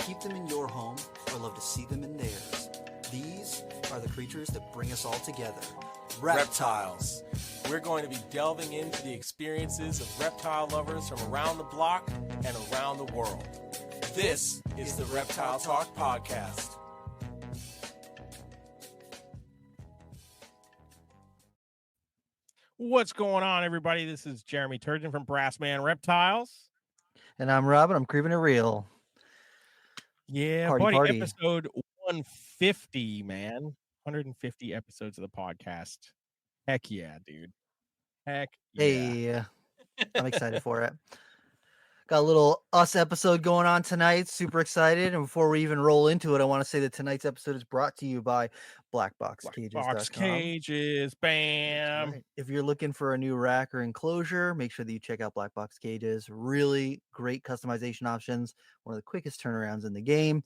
keep them in your home or love to see them in theirs. These are the creatures that bring us all together. Reptiles. We're going to be delving into the experiences of reptile lovers from around the block and around the world. This is the Reptile Talk Podcast. What's going on, everybody? This is Jeremy Turgeon from Brassman Reptiles. And I'm Robin. I'm creeping it real. Yeah, Party. Episode 150, man. 150 episodes of the podcast. Heck yeah, dude. Heck yeah. Hey, I'm excited for it. Got a little us episode going on tonight. Super excited. And before we even roll into it, I want to say that tonight's episode is brought to you by blackboxcages.com. Box Cages, bam. Right. If you're looking for a new rack or enclosure, make sure that you check out Black Box Cages. Really great customization options. One of the quickest turnarounds in the game.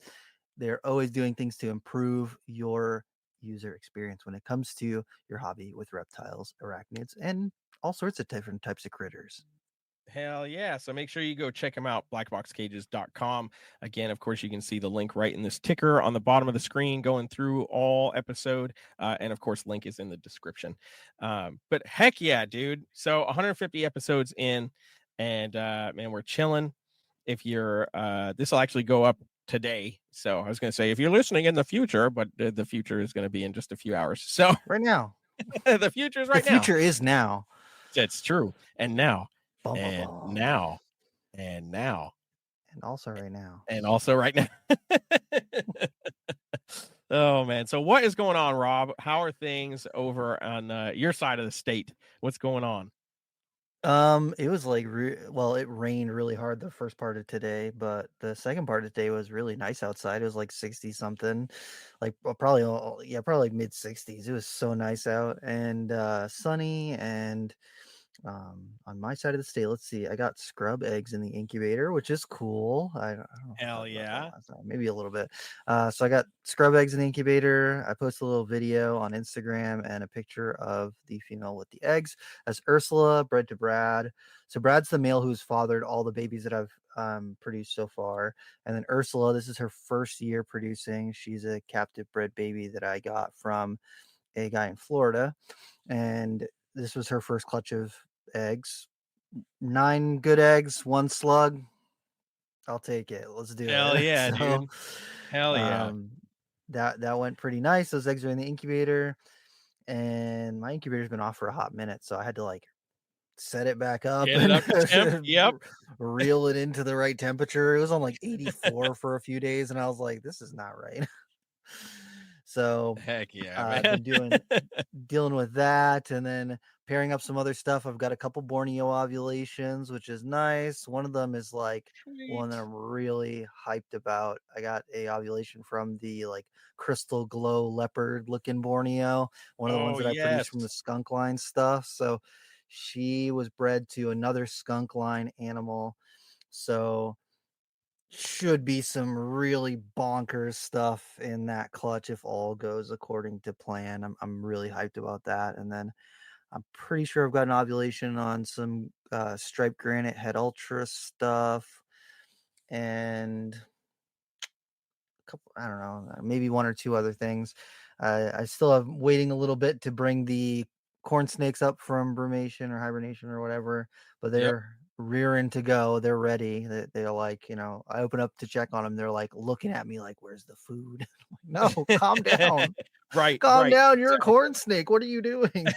They're always doing things to improve your user experience when it comes to your hobby with reptiles, arachnids, and all sorts of different types of critters. Hell yeah. So make sure you go check them out, blackboxcages.com. Again, of course, you can see the link right in this ticker on the bottom of the screen going through all episode. And of course, link is in the description. But heck yeah, dude. So 150 episodes in, and man, we're chilling. If you're this will actually go up today. So I was going to say, if you're listening in the future, but the future is going to be in just a few hours. So right now, the future is right now. The future is now. That's true. And now. Bum, and bum, bum. now and also right now Oh man, so what is going on, Rob? How are things over on your side of the state? What's going on? It was like it rained really hard the first part of today, but the second part of the day was really nice outside. It was like 60 something, like probably like mid 60s. It was so nice out and sunny. And on my side of the state, let's see, I got scrub eggs in the incubator, which is cool. I don't know. Hell yeah. Maybe a little bit. So I got scrub eggs in the incubator. I posted a little video on Instagram and a picture of the female with the eggs. That's Ursula, bred to Brad. So Brad's the male who's fathered all the babies that I've produced so far. And then Ursula, this is her first year producing. She's a captive bred baby that I got from a guy in Florida. And this was her first clutch of eggs. 9 good eggs, 1 slug. I'll take it. Let's do it. Hell yeah, dude. Hell yeah. That went pretty nice. Those eggs are in the incubator, and my incubator's been off for a hot minute, so I had to like set it back up and yep. Reel it into the right temperature. It was on like 84 for a few days, and I was like, this is not right. So heck yeah, I've been dealing with that, and then pairing up some other stuff. I've got a couple Borneo ovulations, which is nice. One of them is like one that I'm really hyped about. I got a ovulation from the like crystal glow leopard looking Borneo, one of the ones that I produced from the skunk line stuff. So she was bred to another skunk line animal. So should be some really bonkers stuff in that clutch if all goes according to plan. I'm really hyped about that. And then I'm pretty sure I've got an ovulation on some striped granite head ultra stuff, and a couple, I don't know, maybe 1 or 2 other things. I still am waiting a little bit to bring the corn snakes up from brumation or hibernation or whatever, but they're rearing to go. They're ready. They're like, I open up to check on them. They're like looking at me like, where's the food? No, calm down. Calm down. You're a corn snake. What are you doing?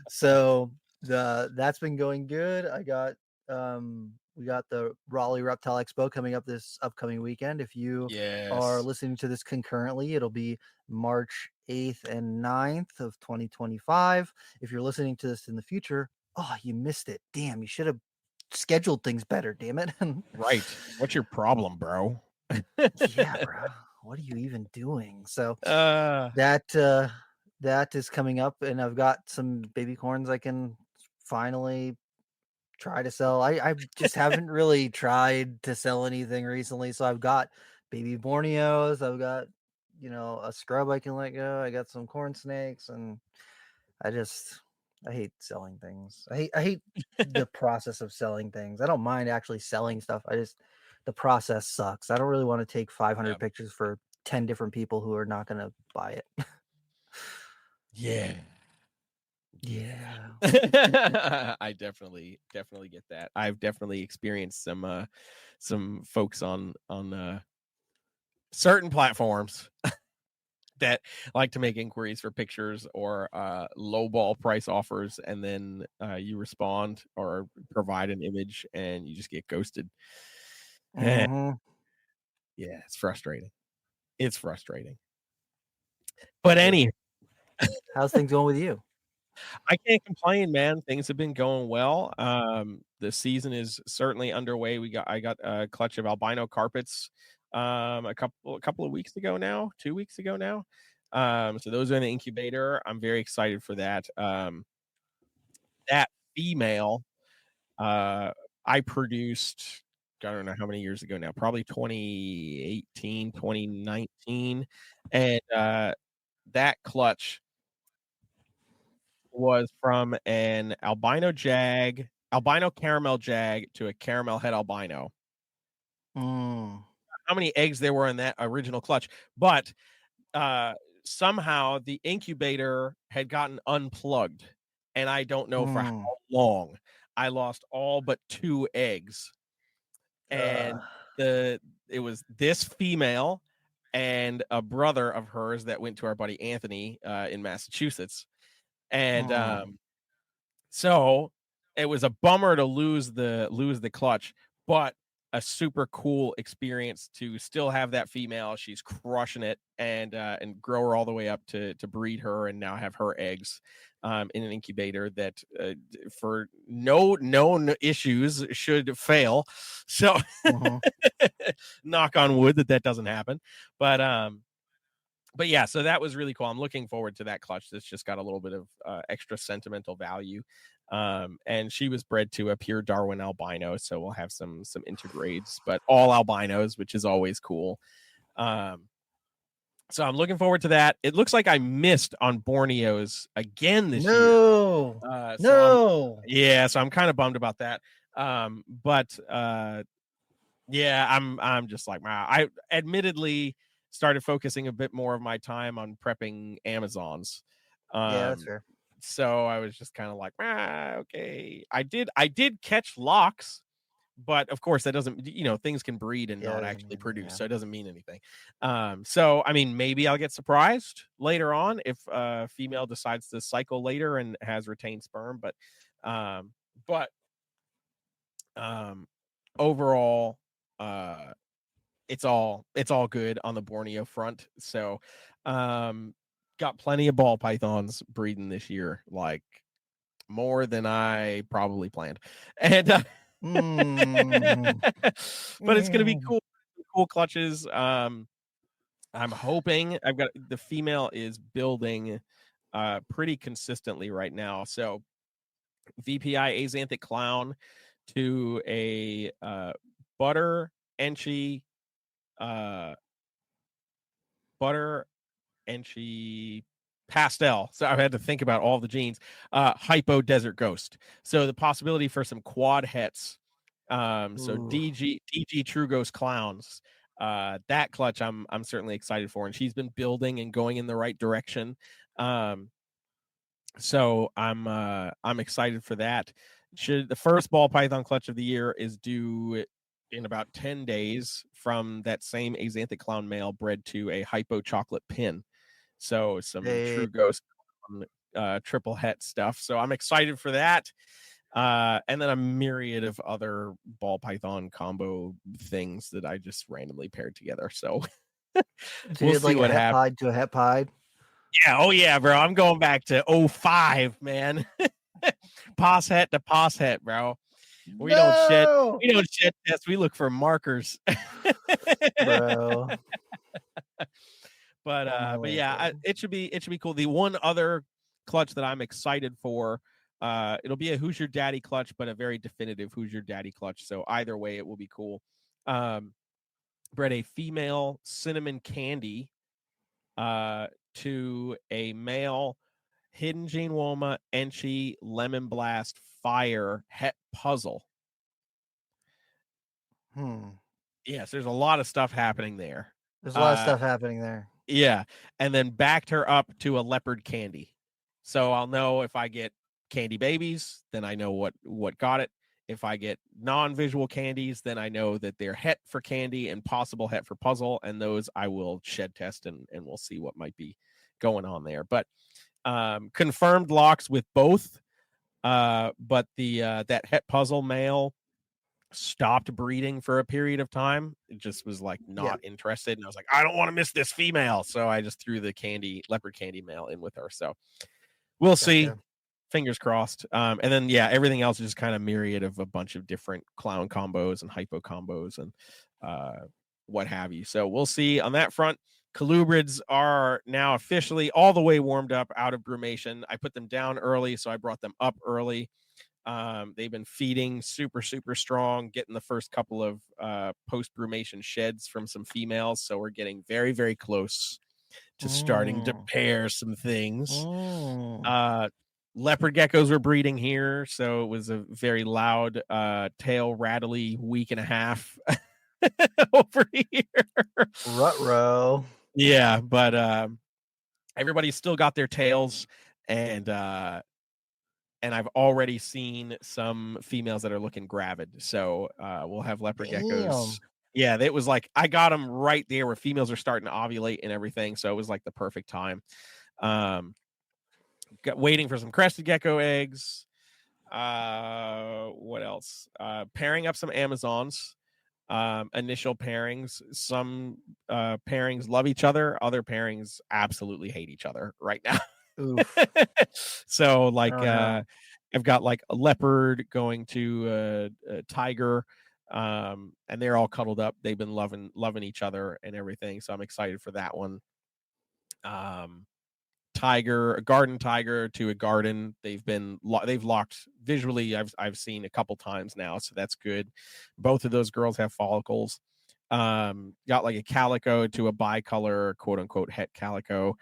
So that's been going good. I got we got the Raleigh Reptile Expo coming up this upcoming weekend. If you are listening to this concurrently, it'll be March 8th and 9th of 2025. If you're listening to this in the future, you missed it. Damn, you should have scheduled things better, damn it. Right. What's your problem, bro? Yeah, bro. What are you even doing? So that is coming up, and I've got some baby corns I can finally try to sell. I just haven't really tried to sell anything recently. So I've got baby Borneos. I've got, a scrub I can let go. I got some corn snakes, and I hate selling things. I hate the process of selling things. I don't mind actually selling stuff. I just the process sucks. I don't really want to take 500 Yeah. pictures for 10 different people who are not going to buy it. Yeah. Yeah. I definitely get that. I've definitely experienced some folks on certain platforms that like to make inquiries for pictures or lowball price offers, and then you respond or provide an image and you just get ghosted. And Mhm. yeah, it's frustrating. It's frustrating. But Yeah. anyway, How's things going with you? I can't complain, man. Things have been going well. The season is certainly underway. I got a clutch of albino carpets a couple of weeks ago now, 2 weeks ago now. So those are in the incubator. I'm very excited for that. That female, I produced, I don't know how many years ago now, probably 2018, 2019, and that clutch was from an albino caramel jag to a caramel head albino. Mm. How many eggs there were in that original clutch, but somehow the incubator had gotten unplugged, and I don't know for Mm. how long. I lost all but 2 eggs, and it was this female and a brother of hers that went to our buddy Anthony in Massachusetts, and Mm. so it was a bummer to lose the clutch, but a super cool experience to still have that female. She's crushing it, and grow her all the way up to breed her, and now have her eggs in an incubator that for no known issues should fail. So Mhm. knock on wood that doesn't happen. But yeah, so that was really cool. I'm looking forward to that clutch. That's just got a little bit of extra sentimental value. And she was bred to a pure Darwin albino, so we'll have some intergrades, but all albinos, which is always cool. So I'm looking forward to that. It looks like I missed on Borneos again this year. No. So No. I'm kind of bummed about that. But yeah, I'm just like, wow. I admittedly started focusing a bit more of my time on prepping Amazons. Yeah, that's fair. So I was just kind of like, okay. I did catch locks, but of course that doesn't, things can breed and Yeah, not that doesn't actually mean- produce, yeah. so it doesn't mean anything. So I mean, maybe I'll get surprised later on if a female decides to cycle later and has retained sperm, but overall, it's all good on the Borneo front. So got plenty of ball pythons breeding this year, like more than I probably planned. And Mm. but it's gonna be cool clutches. I'm hoping I've got the female is building pretty consistently right now. So VPI Azanthic Clown to a butter Enchi butter Enchi pastel. So I had to think about all the genes. Hypo Desert Ghost. So the possibility for some quad hets. So Ooh. DG True Ghost Clowns. That clutch I'm certainly excited for, and she's been building and going in the right direction. So I'm excited for that. The first ball python clutch of the year is due in about 10 days from that same Axanthic clown male bred to a hypo chocolate pin. So some True Ghost triple het stuff. So I'm excited for that. And then a myriad of other ball python combo things that I just randomly paired together. So we'll see what happens. A het pied to a het pied. Yeah, oh yeah, bro. I'm going back to 05, man. Pos het to pos het, bro. We don't shed test. We look for markers. Bro. But yeah, it should be cool. The one other clutch that I'm excited for, it'll be a Who's Your Daddy clutch, but a very definitive Who's Your Daddy clutch. So either way, it will be cool. Bred a female cinnamon candy to a male Hidden Gene Woma Enchi Lemon Blast Fire Het Puzzle. Yes, there's a lot of stuff happening there. There's a lot of stuff happening there. Yeah, and then backed her up to a leopard candy. So I'll know if I get candy babies, then I know what got it. If I get non-visual candies, then I know that they're het for candy and possible het for puzzle, and those I will shed test and we'll see what might be going on there. But confirmed locks with both. But the that het puzzle male stopped breeding for a period of time. It just was like not interested, and I was like, I don't want to miss this female, so I just threw the leopard candy male in with her. So we'll see. Fingers crossed. And then everything else is just kind of myriad of a bunch of different clown combos and hypo combos and what have you. So we'll see on that front. Colubrids are now officially all the way warmed up out of brumation. I put them down early, so I brought them up early. They've been feeding super strong, getting the first couple of post brumation sheds from some females, so we're getting very, very close to starting to pair some things. Leopard geckos were breeding here, so it was a very loud tail rattly week and a half over here. Ruh-roh. Yeah, but everybody's still got their tails, and I've already seen some females that are looking gravid. So we'll have leopard geckos. Yeah, it was like I got them right there where females are starting to ovulate and everything. So it was like the perfect time. Waiting for some crested gecko eggs. What else? Pairing up some Amazons. Initial pairings. Some pairings love each other. Other pairings absolutely hate each other right now. So like I've got like a leopard going to a tiger, and they're all cuddled up. They've been loving each other and everything. So I'm excited for that one. A garden tiger to a garden. They've locked visually. I've seen a couple times now, so that's good. Both of those girls have follicles. Got like a calico to a bicolor, quote unquote, het calico.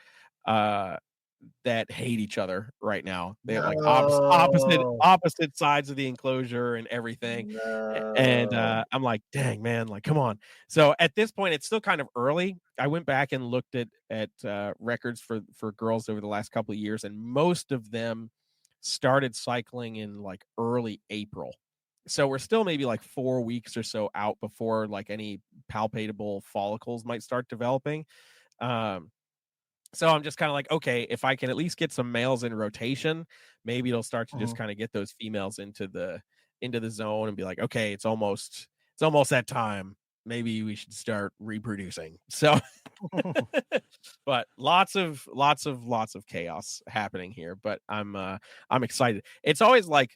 That hate each other right now. They're like opposite sides of the enclosure and everything. And I'm like, dang man, like come on. So at this point, it's still kind of early. I went back and looked at records for girls over the last couple of years, and most of them started cycling in like early April. So we're still maybe like 4 weeks or so out before like any palpable follicles might start developing. So I'm just kind of like, okay, if I can at least get some males in rotation, maybe it'll start to just kind of get those females into the zone and be like, okay, it's almost that time. Maybe we should start reproducing. So, but lots of chaos happening here. But I'm excited. It's always like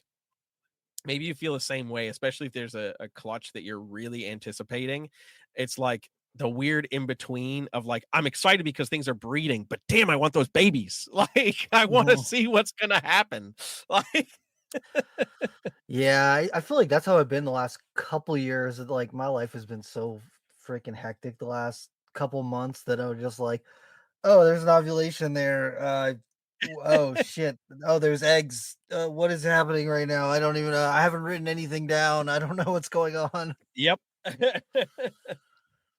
maybe you feel the same way, especially if there's a clutch that you're really anticipating. It's like the weird in between of like, I'm excited because things are breeding, but damn, I want those babies. Like, I want to see what's going to happen. Like, yeah, I feel like that's how I've been the last couple years. Like, my life has been so freaking hectic the last couple months that I was just like, oh, there's an ovulation there. Oh shit. Oh, there's eggs. What is happening right now? I don't even know. I haven't written anything down. I don't know what's going on. Yep.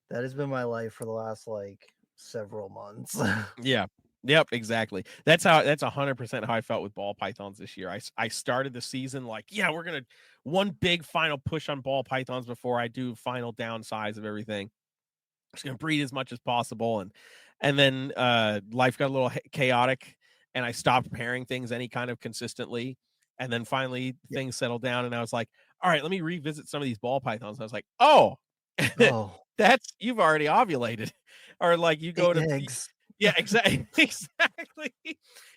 That has been my life for the last like several months. Yeah. Yep, exactly. That's 100% how I felt with ball pythons this year. I started the season like, yeah, we're going to one big final push on ball pythons before I do final downsize of everything. Just going to breed as much as possible. And then life got a little chaotic and I stopped pairing things any kind of consistently. And then finally things settled down and I was like, all right, let me revisit some of these ball pythons. And I was like, oh, that's you've already ovulated. Or like you go to eggs. Yeah, exactly.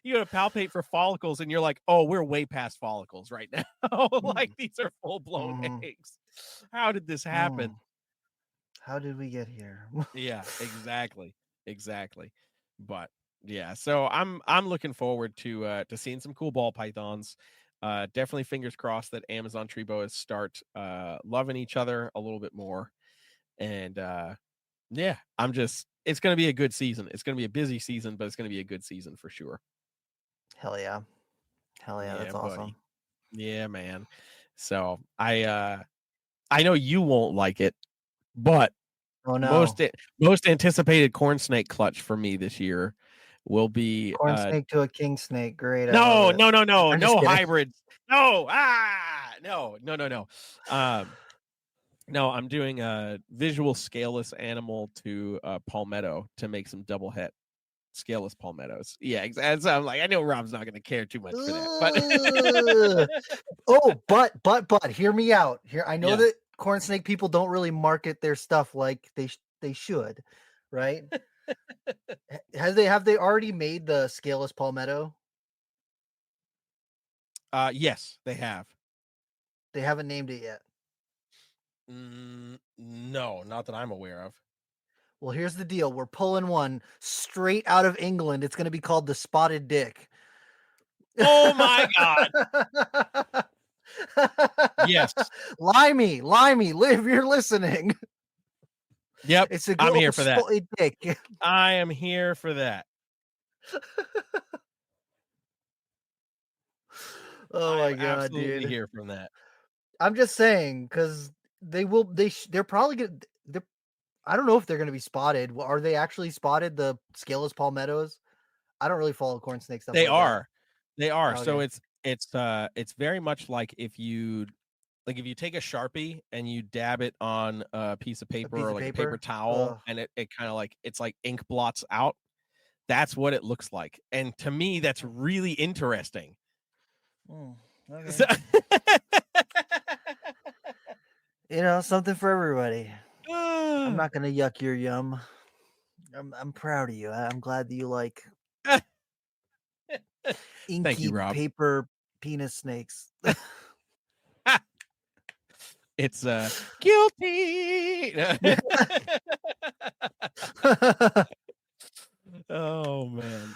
You go to palpate for follicles and you're like, oh, we're way past follicles right now. Like these are full-blown eggs. How did this happen? How did we get here? Yeah, exactly. But yeah, so I'm looking forward to seeing some cool ball pythons. Definitely fingers crossed that Amazon tree boas start loving each other a little bit more. And yeah, it's going to be a good season. It's going to be a busy season, but it's going to be a good season for sure. Hell yeah. That's awesome. Buddy. Yeah, man. So I know you won't like it, But Oh no. most anticipated corn snake clutch for me this year will be Corn snake to a king snake. Great. I no, love it. no, no, no, I'm just no kidding. hybrids. No, no, no, no, no. No, I'm doing a visual scaleless animal to palmetto to make some double het scaleless palmettos. Yeah, exactly. So I'm like, I know Rob's not going to care too much for that, but Oh, but hear me out. Here, I know yeah, that corn snake people don't really market their stuff like they should, right? Have they already made the scaleless palmetto? yes, they have. They haven't named it yet. No, not that I'm aware of. Well, here's the deal. We're pulling one straight out of England. It's going to be called the Spotted Dick. Oh my God. Yes. Limey, live, you're listening. Yep. It's a good I'm here old for that. Spotted Dick. I am here for that. Oh my God, absolutely dude. here from that. I'm just saying, because they're probably gonna, I don't know if they're going to be spotted. Are they actually spotted, the scaleless palmettos? I don't really follow corn snake stuff They like that. are. They are. Okay. So it's very much like if you take a Sharpie and you dab it on a piece of paper piece or of like a paper? paper towel, Ugh. and it kind of like it's like ink blots out. That's what it looks like. And to me, that's really interesting. Okay. So- You know, something for everybody. I'm not gonna yuck your yum. I'm proud of you. I'm glad that you like inky Thank you, Rob. paper penis snakes. It's guilty. Oh man.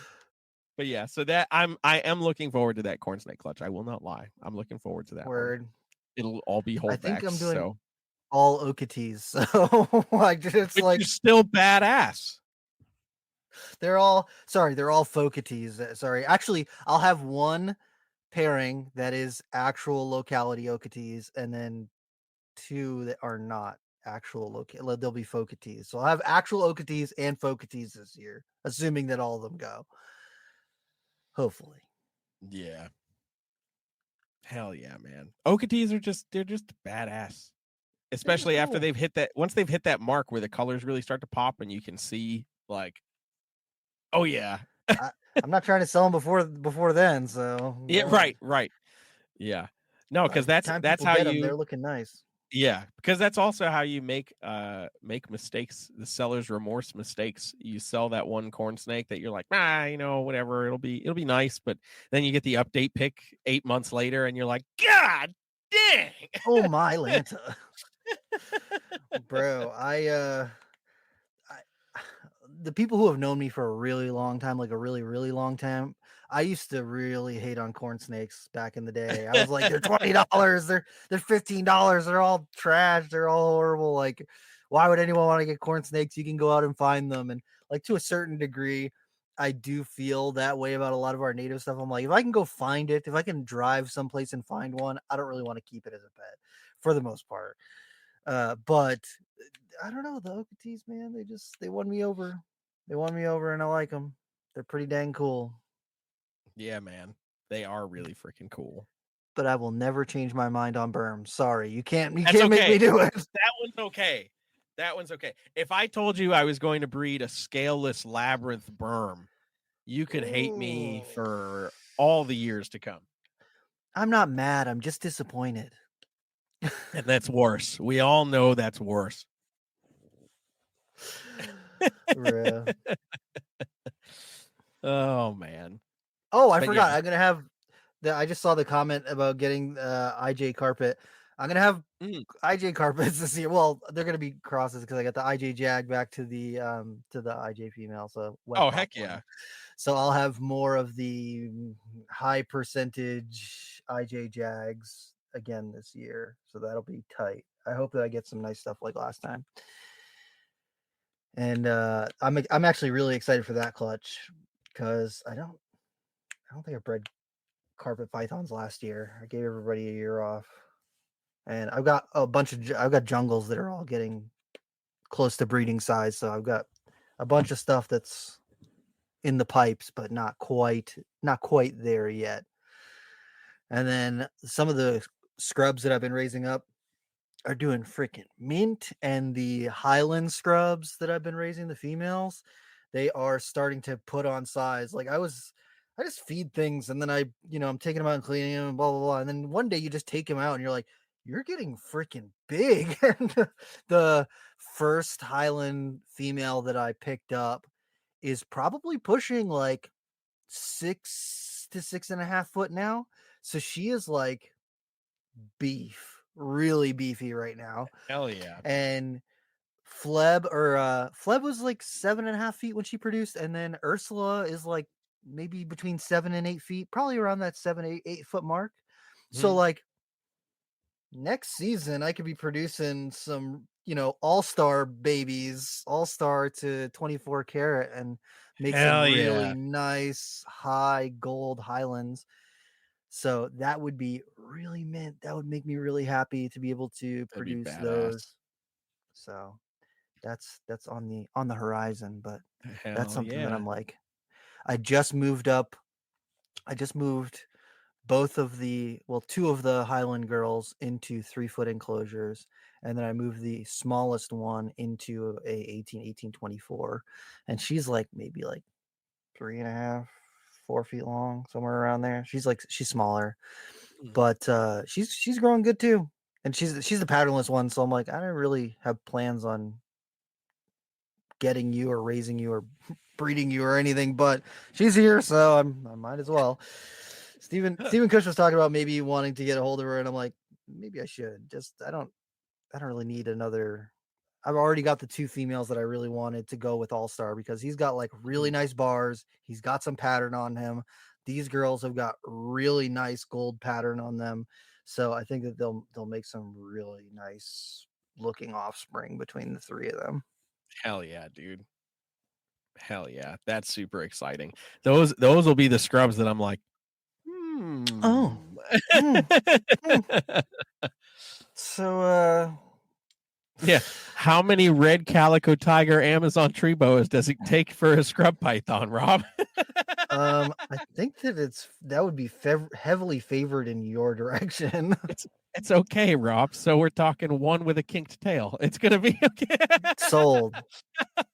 But yeah, so that I am looking forward to that corn snake clutch. I will not lie. I'm looking forward to that Word. one. It'll all be holdbacks. I think I'm doing so all Okatees. So like it's which like is still badass. they're all Focatees. Sorry. Actually, I'll have one pairing that is actual locality Okatees, and then two that are not actual locality. They'll be Focatees. So I'll have actual Okatees and Focatees this year, assuming that all of them go. Hopefully. Yeah. Hell yeah, man. Okatees they're just badass. Especially after they've hit that mark where the colors really start to pop and you can see like, oh yeah. I'm not trying to sell them before then, so Yeah, right. Yeah. No, because by the time that's people how get them, you they're looking nice. yeah, because that's also how you make mistakes, the seller's remorse mistakes. You sell that one corn snake that you're like, whatever, it'll be nice, but then you get the update pick 8 months later and you're like, God dang. Oh my Lanta. Bro, I the people who have known me for a really long time, like a really, really long time, I used to really hate on corn snakes back in the day. I was like, they're $20, they're $15, they're all trash, they're all horrible. Like, why would anyone want to get corn snakes? You can go out and find them. And like to a certain degree, I do feel that way about a lot of our native stuff. I'm like, if I can go find it, if I can drive someplace and find one, I don't really want to keep it as a pet for the most part. But I don't know, the Okatees, man. They won me over. They won me over, and I like them. They're pretty dang cool. Yeah, man. They are really freaking cool. But I will never change my mind on berms. Sorry, you can't make okay. me do it. That one's okay. If I told you I was going to breed a scaleless labyrinth berm, you could hate me for all the years to come. I'm not mad. I'm just disappointed. And that's worse. We all know that's worse. Oh man. Oh, I forgot. Yeah. I'm gonna have I just saw the comment about getting IJ carpet. I'm gonna have IJ carpets this year. Well, they're gonna be crosses because I got the IJ jag back to the IJ female. So heck yeah. So I'll have more of the high percentage IJ jags again this year. So that'll be tight. I hope that I get some nice stuff like last time. And I'm actually really excited for that clutch because I don't think I bred carpet pythons last year. I gave everybody a year off, and I've got a bunch of I've got jungles that are all getting close to breeding size. So I've got a bunch of stuff that's in the pipes, but not quite there yet. And then some of the scrubs that I've been raising up are doing freaking mint, and the Highland scrubs that I've been raising, the females, they are starting to put on size. Like I just feed things, and then I'm taking them out and cleaning them and blah, blah, blah. And then one day you just take them out and you're like, you're getting freaking big. And the first Highland female that I picked up is probably pushing like 6 to 6.5 foot now. So she is like beef, really beefy right now. Hell yeah. And Fleb was like 7.5 feet when she produced, and then Ursula is like maybe between 7 and 8 feet, probably around that 8 foot mark. So like next season I could be producing some, all-star babies, all-star to 24 karat, and make some really nice high gold Highlands. So that would be really mint. That would make me really happy to be able to produce those. So that's on the horizon, but that's something that I'm like, I just moved two of the Highland girls into 3-foot enclosures, and then I moved the smallest one into a 1824, and she's like maybe like 3.5, 4 feet long, somewhere around there. She's smaller, but she's growing good too, and she's the patternless one. So I'm like, I don't really have plans on getting you or raising you or breeding you or anything, but she's here, so I might as well. Stephen Kush was talking about maybe wanting to get a hold of her, and I'm like, maybe I should. Just I don't really need another. I've already got the 2 females that I really wanted to go with All-Star, because he's got like really nice bars. He's got some pattern on him. These girls have got really nice gold pattern on them. So I think that they'll make some really nice looking offspring between the 3 of them. Hell yeah, dude. Hell yeah. That's super exciting. Those will be the scrubs that I'm like, Oh. So yeah. How many red calico tiger Amazon tree boas does it take for a scrub python, Rob? I think that would be heavily favored in your direction. It's okay, Rob. So we're talking one with a kinked tail. It's gonna be okay. Sold.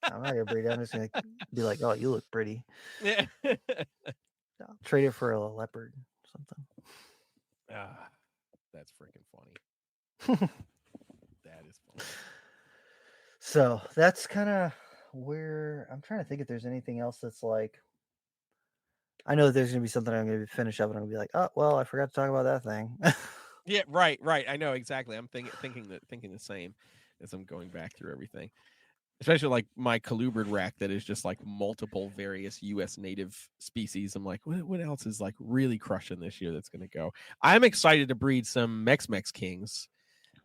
I'm not gonna breed it. I'm just gonna be like, oh, you look pretty. Yeah. I'll trade it for a leopard or something. That's freaking funny. That is funny. So that's kind of where I'm trying to think if there's anything else that's like. I know that there's gonna be something I'm gonna finish up, and I'm gonna be like, oh well, I forgot to talk about that thing. Yeah, right. I know exactly. I'm thinking the same as I'm going back through everything. Especially like my colubrid rack that is just like multiple various U.S. native species. I'm like, what else is like really crushing this year that's going to go? I'm excited to breed some Mex Kings.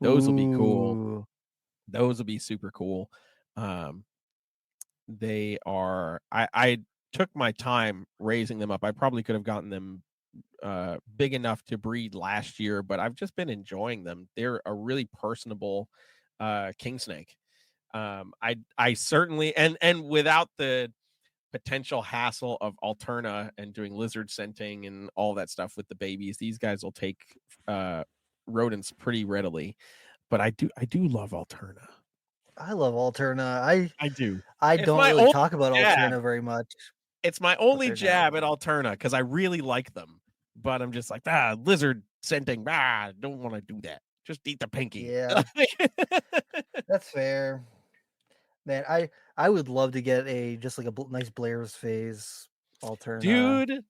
Those will be cool. Those will be super cool. They are. I took my time raising them up. I probably could have gotten them big enough to breed last year, but I've just been enjoying them. They're a really personable king snake. I certainly and without the potential hassle of Alterna and doing lizard scenting and all that stuff with the babies, these guys will take rodents pretty readily. But I do love Alterna. I love Alterna. I do. I don't really talk about Alterna very much. It's my only jab at Alterna because I really like them. But I'm just like, lizard scenting, don't want to do that. Just eat the pinky. Yeah. That's fair. Man, I would love to get just like a nice Blair's phase Alterna. Dude.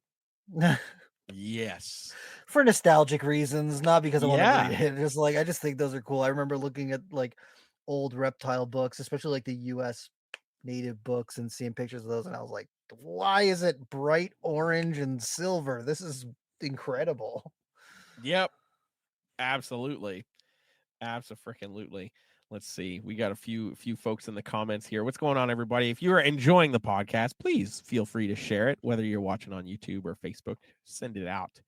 Yes. For nostalgic reasons, not because I want to breed it. Just like I just think those are cool. I remember looking at like old reptile books, especially like the US native books, and seeing pictures of those, and I was like, why is it bright orange and silver? This is incredible. Yep. Absolutely. Abso-freaking-lutely. Let's see. We got a few folks in the comments here. What's going on, everybody? If you are enjoying the podcast, please feel free to share it, whether you're watching on YouTube or Facebook. Send it out.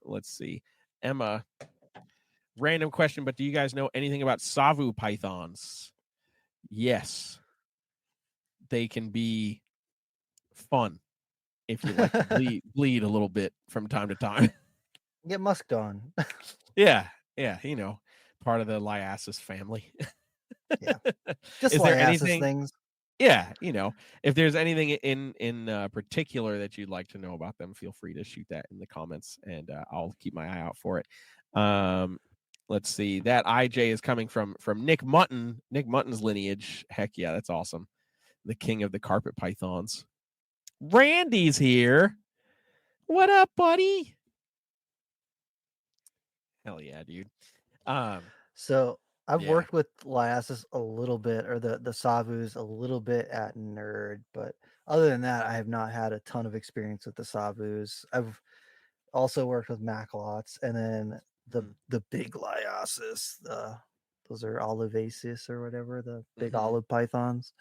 Let's see. Emma, random question, but do you guys know anything about Savu pythons? yes, they can be fun if you like to bleed a little bit from time to time. Get musked on. Yeah, part of the Liasis family. Yeah. Just Is there Liasis anything? things. Yeah, if there's anything in particular that you'd like to know about them, feel free to shoot that in the comments, and I'll keep my eye out for it. Let's see. That IJ is coming from Nick Mutton. Nick Mutton's lineage. Heck yeah, that's awesome. The king of the carpet pythons. Randy's here. What up, buddy? Hell yeah, dude. So I've Yeah. worked with Liasis a little bit, or the Savus a little bit at Nerd, but other than that, I have not had a ton of experience with the Savus. I've also worked with Maclots, and then the big Liasis. Those are Olivaceus or whatever, the big olive pythons.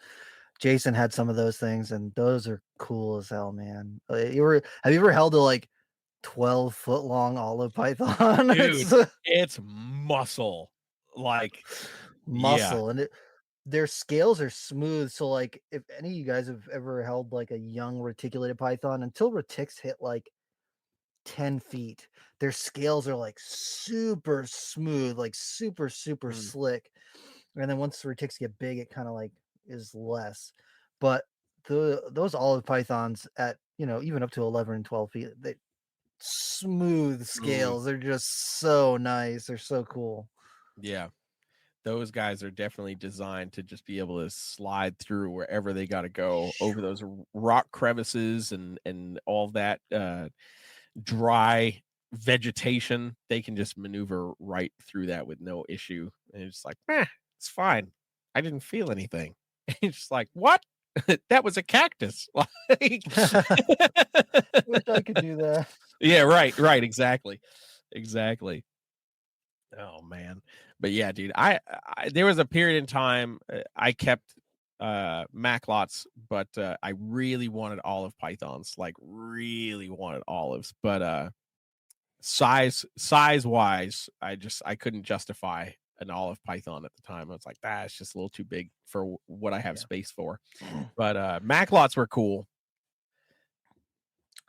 Jason had some of those things, and those are cool as hell, man. Have you ever held a like 12-foot long olive python? Dude, it's muscle. Like, yeah. Muscle, and their scales are smooth. So like, if any of you guys have ever held like a young reticulated python, until retics hit like 10 feet, their scales are like super smooth, like super slick. And then once the retics get big, it kind of like is less. But those olive pythons at even up to 11 and 12 feet, they smooth scales. They're just so nice. They're so cool. Yeah. Those guys are definitely designed to just be able to slide through wherever they got to go, over those rock crevices and all that dry vegetation. They can just maneuver right through that with no issue. And it's like, it's fine. I didn't feel anything. It's just like, what? That was a cactus. Like, wish I could do that. Yeah, right, exactly. Oh man. But yeah, dude, I there was a period in time I kept Maclots, but I really wanted olive pythons, like really wanted olives, but size wise, I couldn't justify an olive python at the time. I was like, it's just a little too big for what I have space for. But Maclots were cool.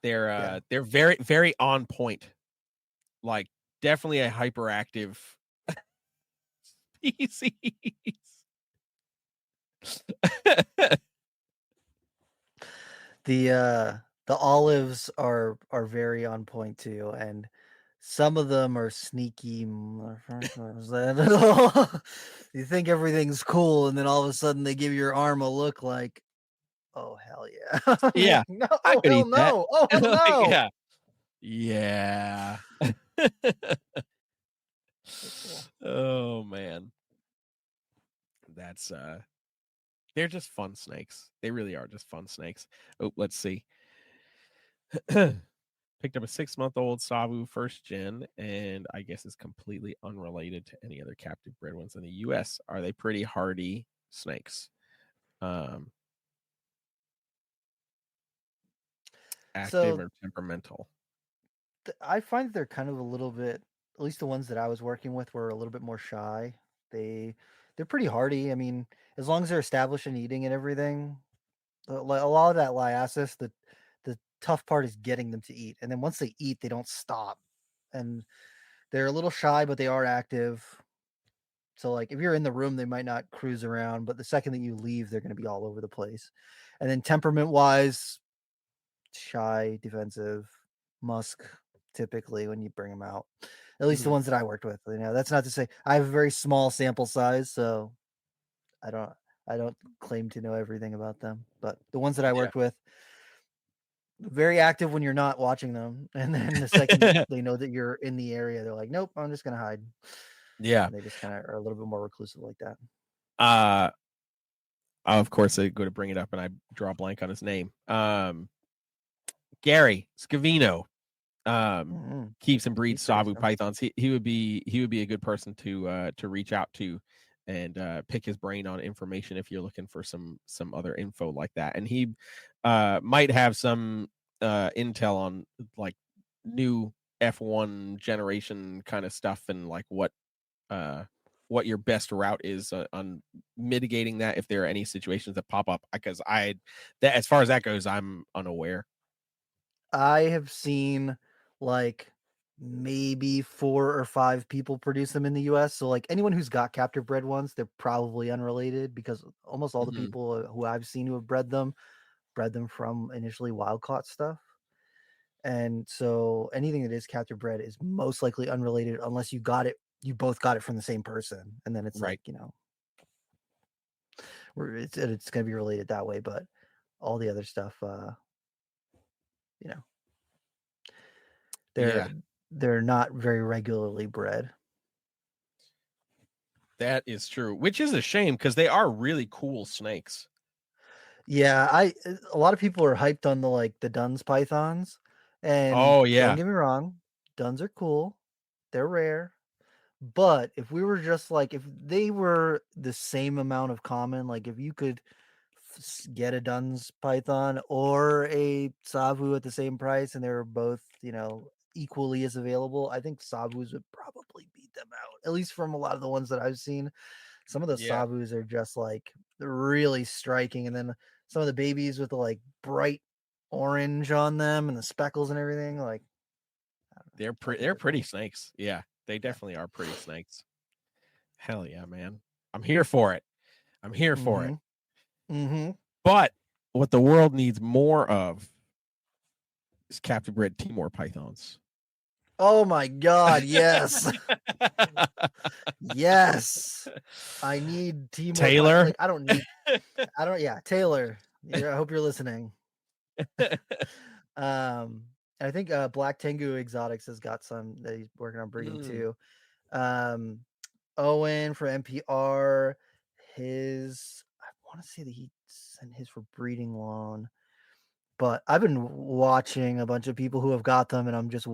They're very, very on point. Like, definitely a hyperactive species. The olives are very on point too, and some of them are sneaky motherfuckers. You think everything's cool, and then all of a sudden they give your arm a look like, oh hell yeah. Yeah, Like, no, I oh could hell eat that. no, oh hell Like, no. yeah. Oh man, that's they're just fun snakes. They really are just fun snakes. Oh, let's see. Picked up a 6-month-old Savu first gen, and I guess is completely unrelated to any other captive bred ones in the U.S. Are they pretty hardy snakes? Active or temperamental? I find they're kind of a little bit, at least the ones that I was working with were a little bit more shy. They're pretty hardy. I mean, as long as they're established and eating and everything, a lot of that Liasis, the tough part is getting them to eat. And then once they eat, they don't stop. And they're a little shy, but they are active. So like if you're in the room, they might not cruise around, but the second that you leave, they're going to be all over the place. And then temperament wise, shy, defensive, musk typically when you bring them out. At least the ones that I worked with. That's not to say I have a very small sample size, so I don't claim to know everything about them. But the ones that I worked with, very active when you're not watching them, and then the second they know that you're in the area, they're like, "Nope, I'm just gonna hide." Yeah, and they just kind of are a little bit more reclusive like that. Of course, I go to bring it up, and I draw a blank on his name. Gary Scavino keeps and breeds Savu pythons. He would be a good person to reach out to and pick his brain on information if you're looking for some other info like that. And he might have some intel on like new F1 generation kind of stuff and like what what your best route is on mitigating that if there are any situations that pop up, because that as far as that goes, I'm unaware. I have seen like maybe 4 or 5 people produce them in the US. So like anyone who's got captive bred ones, they're probably unrelated because almost all the people who I've seen who have bred them from initially wild caught stuff. And so anything that is captive bred is most likely unrelated unless you both got it from the same person. And then it's Right. like, it's going to be related that way. But all the other stuff, they're not very regularly bred. That is true, which is a shame because they are really cool snakes. Yeah, a lot of people are hyped on the Dunn's pythons, and Oh yeah, don't get me wrong, Dunn's are cool, they're rare, but if we were just like if they were the same amount of common, like if you could get a Dunn's python or a Savu at the same price, and they were both equally as available, I think Savus would probably beat them out, at least from a lot of the ones that I've seen. Some of the Savus are just like really striking, and then some of the babies with the like bright orange on them and the speckles and everything, like they're pretty snakes. Yeah, they definitely are pretty snakes. Hell yeah, man. I'm here for it. Mm-hmm. But what the world needs more of is captive bred Timor pythons. Oh my God, yes. Yes. I need Timor. Taylor. Taylor. Yeah, I hope you're listening. I think Black Tengu Exotics has got some that he's working on breeding too. Owen for NPR, I want to say that he sent his for breeding loan, but I've been watching a bunch of people who have got them, and I'm just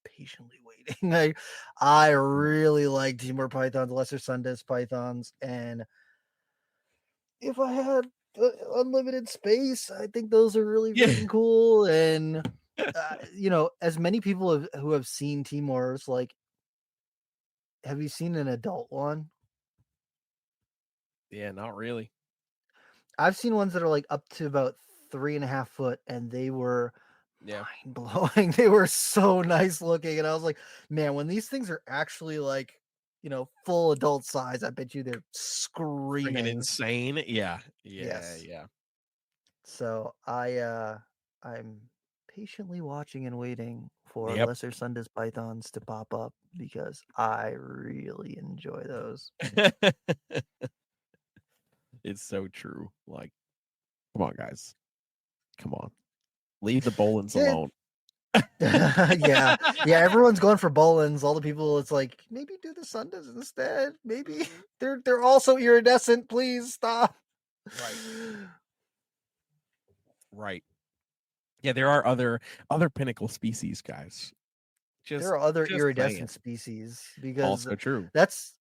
patiently waiting. I really like Timor pythons, lesser Sundays pythons, and if I had unlimited space, I think those are really freaking cool. And as many people who have seen Timors, like, have you seen an adult one? Yeah, not really. I've seen ones that are like up to about 3.5 foot, and they were mind blowing. They were so nice looking, and I was like, man, when these things are actually like, full adult size, I bet you they're screaming. Freaking insane. Yeah. Yes. So I'm patiently watching and waiting for lesser Sundays pythons to pop up because I really enjoy those. It's so true. Like, come on, guys. Come on. Leave the Bolins alone. Yeah. Everyone's going for Bolins. All the people, it's like, maybe do the Sundays instead. Maybe they're also iridescent. Please stop. Right. Yeah, there are other pinnacle species, guys. There are other iridescent species because also true. That's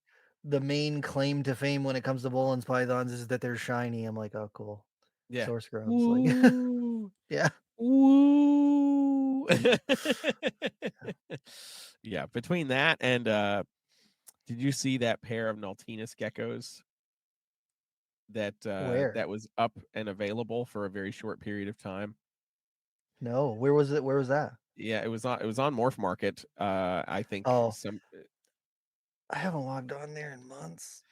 the main claim to fame when it comes to Bolin's pythons is that they're shiny. I'm like, oh, cool. Yeah. Source grubs. Like, yeah. Woo. Yeah. Between that and did you see that pair of Naltinus geckos that that was up and available for a very short period of time? No, where was it? Where was that? Yeah, it was on Morph Market. I think I haven't logged on there in months.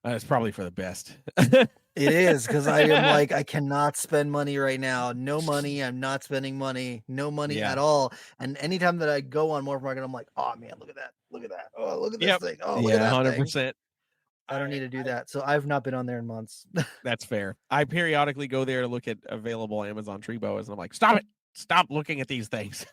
It's probably for the best. It is, because I am like, I cannot spend money right now. No money. I'm not spending money. No money at all. And anytime that I go on Morph Market, I'm like, oh man, look at that. Look at that. Oh, look at this thing. Oh, look at that 100%. thing. I don't need to do that. So I've not been on there in months. That's fair. I periodically go there to look at available Amazon tree boas, and I'm like, stop it. Stop looking at these things.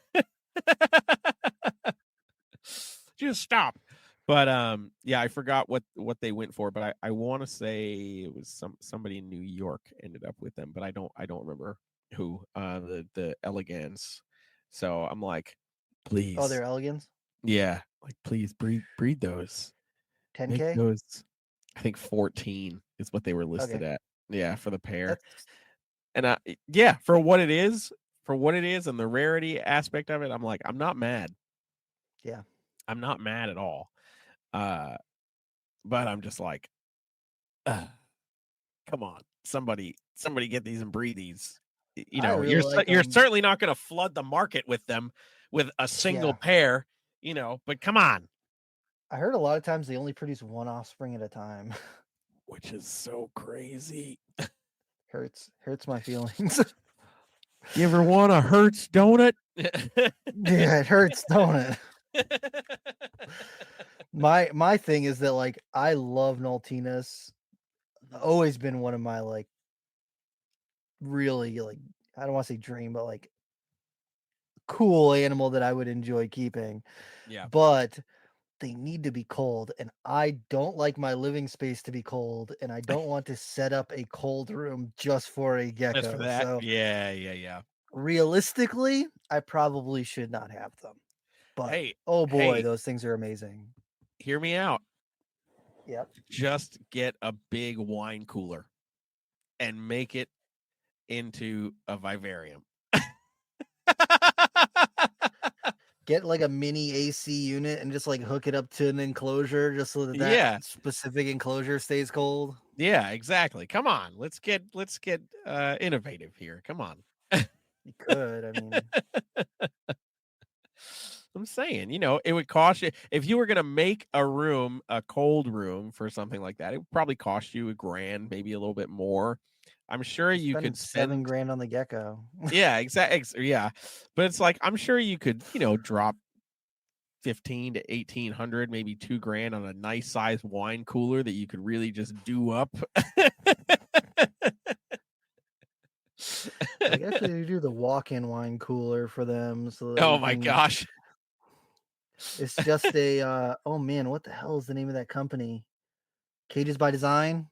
Just stop. But yeah, I forgot what they went for, but I want to say it was somebody in New York ended up with them, but I don't remember who. The elegans. So I'm like, please. Oh, they're elegans? Yeah, like please breed those. 10K? Make those. I think 14 is what they were listed at. Yeah, for the pair. And yeah, for what it is, and the rarity aspect of it, I'm like, I'm not mad. Yeah. I'm not mad at all. but I'm just like, come on, somebody get these and breed these. You I know, really like you're them. certainly not going to flood the market with them with a single pair, you know, but come on. I heard a lot of times they only produce one offspring at a time. Which is so crazy. hurts my feelings. You ever want a Hertz donut? Yeah, it hurts, don't it? My thing is that like I love Naltinas. Always been one of my like really like I don't want to say dream, but like cool animal that I would enjoy keeping. Yeah. But they need to be cold, and I don't like my living space to be cold, and I don't want to set up a cold room just for a gecko. Just for that. So Yeah. realistically, I probably should not have them. But Hey, oh boy, those things are amazing. Hear me out. Yep. Just get a big wine cooler and make it into a vivarium. Get like a mini AC unit and just like hook it up to an enclosure just so that specific enclosure stays cold. Yeah, exactly. Come on. Let's get innovative here. Come on. You could, I mean, I'm saying, you know, it would cost you if you were going to make a room, a cold room for something like that, it would probably cost you $1,000, maybe a little bit more. I'm sure you could spend $7,000 on the gecko. Yeah, exactly. Yeah. But it's like I'm sure you could, you know, drop 15 to 1,800, maybe $2,000 on a nice size wine cooler that you could really just do up. Like actually do the walk-in wine cooler for them so that Oh my gosh. It's just a oh man, what the hell is the name of that company? Cages by Design?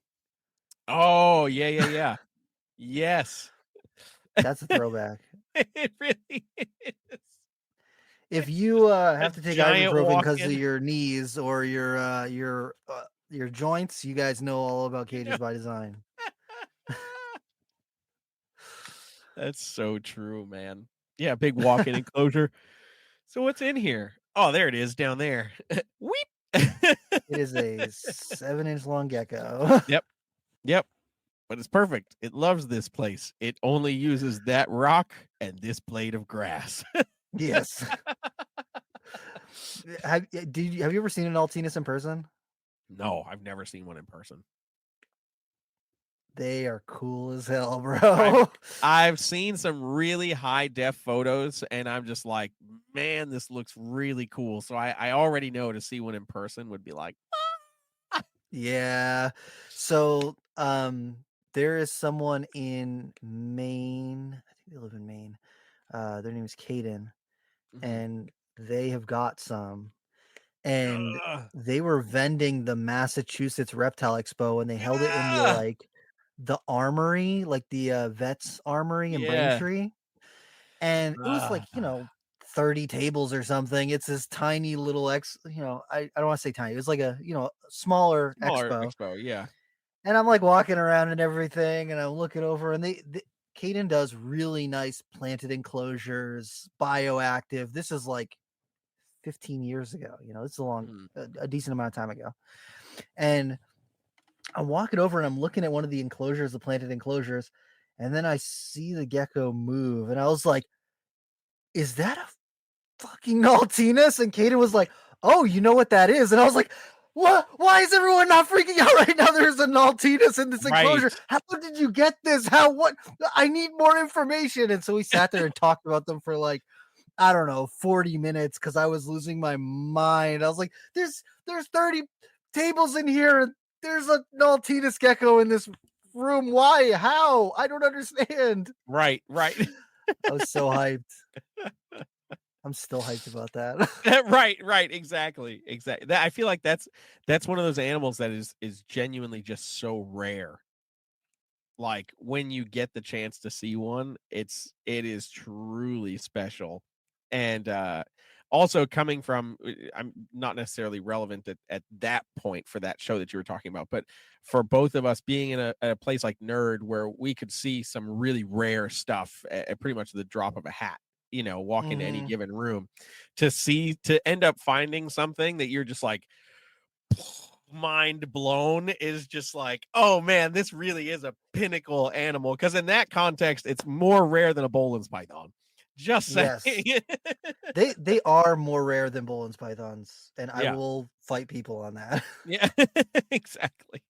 Oh, yeah. Yes. That's a throwback. It really is. If you have to take giant ibuprofen because of walk-in. your knees or your joints, you guys know all about Cages by Design. That's so true, man. Yeah, big walk-in enclosure. So what's in here? Oh, there it is down there. Weep. It is a 7-inch long gecko. Yep. But it's perfect. It loves this place. It only uses that rock and this blade of grass. Yes. Have you ever seen an Altinus in person? No, I've never seen one in person. They are cool as hell, bro. I've seen some really high def photos and I'm just like, man, this looks really cool. So I already know to see one in person would be like, Yeah. So there is someone in Maine. I think they live in Maine. Their name is Caden, and they have got some. And they were vending the Massachusetts Reptile Expo, and they held it in the armory, like the Vets Armory in Braintree. And it was like, 30 tables or something. It's this tiny little I don't want to say tiny. It was like a, smaller expo, yeah. And I'm like walking around and everything, and I'm looking over, and Caden does really nice planted enclosures, bioactive. This is like 15 years ago. This is a decent amount of time ago. And I'm walking over and I'm looking at one of the enclosures, the planted enclosures, and then I see the gecko move, and I was like, "Is that a fucking Nautinus?" And Caden was like, "Oh, you know what that is?" And I was like, "What? Why is everyone not freaking out right now? There's a Nautinus in this enclosure. How did you get this? What? I need more information." And so we sat there and talked about them for like, I don't know, 40 minutes because I was losing my mind. I was like, there's 30 tables in here, and there's a Nautinus gecko in this room. Why? How? I don't understand. Right. I was so hyped. I'm still hyped about that. right. Exactly. I feel like that's one of those animals that is genuinely just so rare. Like when you get the chance to see one, it is truly special. And also coming from, I'm not necessarily relevant at that point for that show that you were talking about, but for both of us being in a place like Nerd where we could see some really rare stuff at pretty much the drop of a hat, walk into any given room, to end up finding something that you're just like, mind blown is just like, oh man, this really is a pinnacle animal. Because in that context, it's more rare than a Boelen's python. Just saying. Yes. They are more rare than Boelen's pythons, and I Yeah. will fight people on that. Yeah, exactly.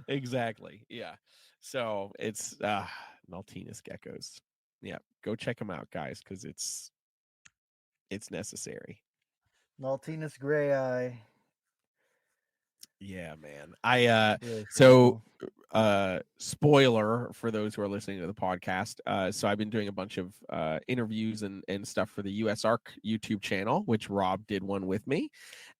Exactly. Yeah. So it's Maltina's geckos. Yeah, go check them out, guys, because it's necessary. Maltina's gray eye. Yeah, man. I Really so cool. spoiler for those who are listening to the podcast. So I've been doing a bunch of interviews and stuff for the US Arc YouTube channel, which Rob did one with me.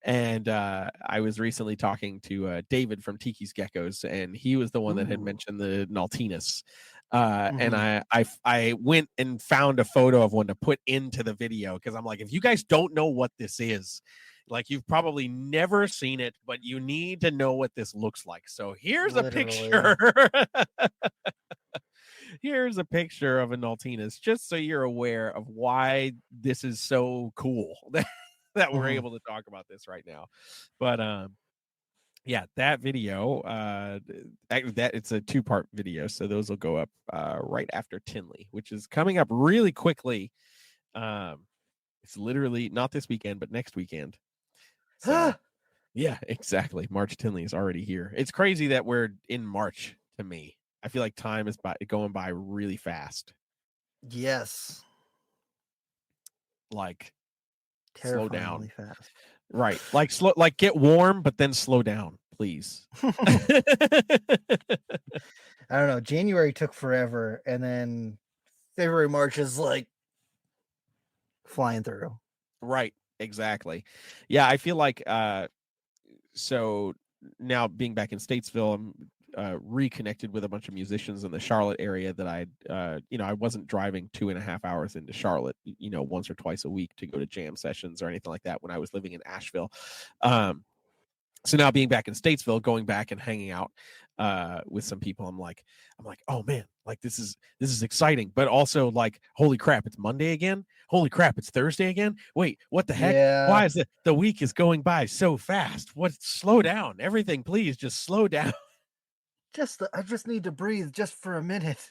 And I was recently talking to David from Tiki's Geckos, and he was the one that had mentioned the Naltinus. And I went and found a photo of one to put into the video because I'm like, if you guys don't know what this is, like you've probably never seen it, but you need to know what this looks like. So here's a picture. Here's a picture of a Naltinus, just so you're aware of why this is so cool that we're able to talk about this right now. But yeah, that video, that it's a 2-part video, so those will go up right after Tinley, which is coming up really quickly. It's literally not this weekend, but next weekend. So, yeah, exactly. March Tinley is already here. It's crazy that we're in March. To me, I feel like time is going by really fast. Yes. Like, slow down. Fast. Right. Like slow. Like get warm, but then slow down, please. I don't know. January took forever, and then February, March is like flying through. Right. Exactly. Yeah, I feel like so now being back in Statesville, I'm reconnected with a bunch of musicians in the Charlotte area that I wasn't driving 2.5 hours into Charlotte, once or twice a week to go to jam sessions or anything like that when I was living in Asheville. So now being back in Statesville, going back and hanging out with some people, I'm like, oh man, like this is exciting, but also like, holy crap, it's Monday again. Holy crap, it's Thursday again. Wait, what the heck? Yeah. Why is the week is going by so fast? Slow down, everything, please, just slow down. I just need to breathe just for a minute.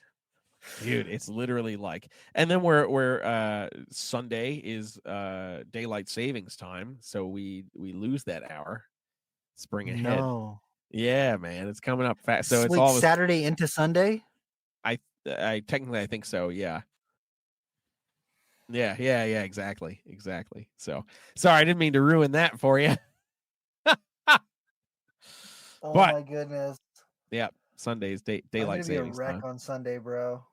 Dude, it's literally like, and then we're Sunday is daylight savings time, so we lose that hour. Spring ahead. No. Yeah, man, it's coming up fast. So Wait, it's all Saturday into Sunday. I technically I think so. Yeah. Yeah. Exactly. So sorry, I didn't mean to ruin that for you. Oh my goodness. Yeah, Sundays daylight savings. I'm gonna be a wreck on Sunday, bro.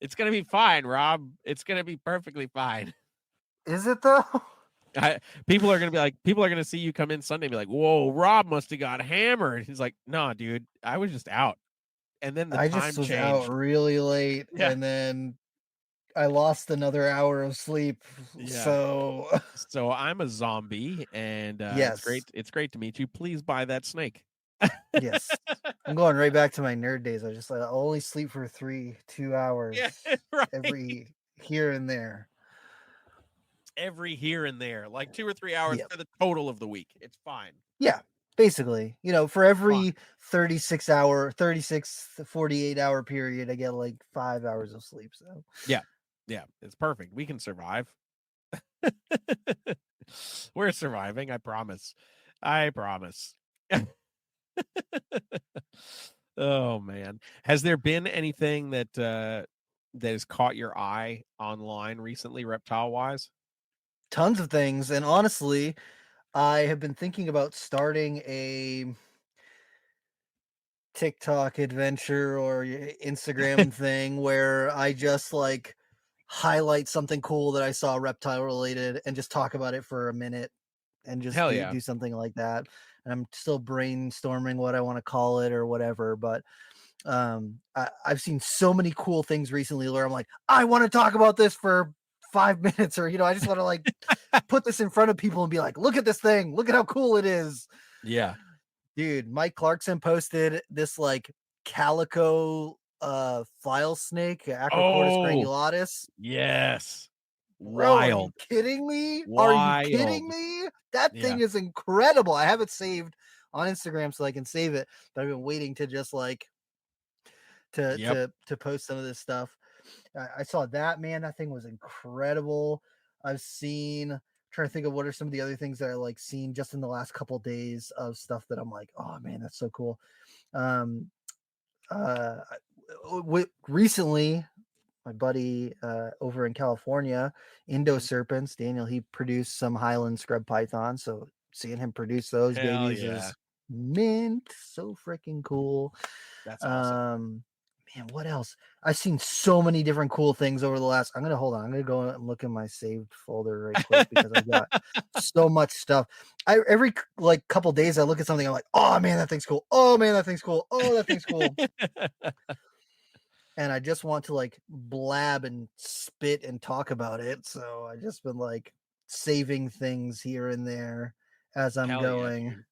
It's gonna be fine, Rob. It's gonna be perfectly fine. Is it though? People are gonna see you come in Sunday and be like, "Whoa, Rob must have got hammered." He's like, "No, dude, I was just out." And then I just was out really late, and then I lost another hour of sleep. So I'm a zombie, and yes, it's great to meet you. Please buy that snake. Yes, I'm going right back to my nerd days. I just I only sleep for 2 hours every here and there. Every here and there, like 2 or 3 hours for the total of the week. It's fine. Yeah, basically, for every 36 to 48 hour period, I get like 5 hours of sleep. So yeah, it's perfect. We can survive. We're surviving. I promise. Oh man, has there been anything that that has caught your eye online recently, reptile wise? Tons of things, and honestly, I have been thinking about starting a TikTok adventure or Instagram thing where I just like highlight something cool that I saw reptile related and just talk about it for a minute and just do something like that. And I'm still brainstorming what I want to call it or whatever, but I've seen so many cool things recently where I'm like, I want to talk about this for 5 minutes, or I just want to like put this in front of people and be like, look at this thing, look at how cool it is. Yeah, dude, Mike Clarkson posted this like calico file snake, Acrocortis granulatus. Yes, Bro, are you Wild. kidding me? Are you kidding Wild. me? That Yeah. thing is incredible. I have it saved on Instagram so I can save it, but I've been waiting to just like Yep. to post some of this stuff. I saw that, man. That thing was incredible. I've seen trying to think of what are some of the other things that I like seen just in the last couple days of stuff that I'm like, oh man, that's so cool. Recently, my buddy over in California, Indo Serpents, Daniel, he produced some Highland scrub pythons. So seeing him produce those Hell babies yeah. is mint, so freaking cool. That's awesome. Man, what else? I've seen so many different cool things over the last. I'm gonna go and look in my saved folder right quick because I've got so much stuff. Every like couple days I look at something, I'm like, oh man, that thing's cool. Oh man, that thing's cool. Oh, that thing's cool. And I just want to like blab and spit and talk about it. So I just been like saving things here and there as I'm Hell yeah, going. dude.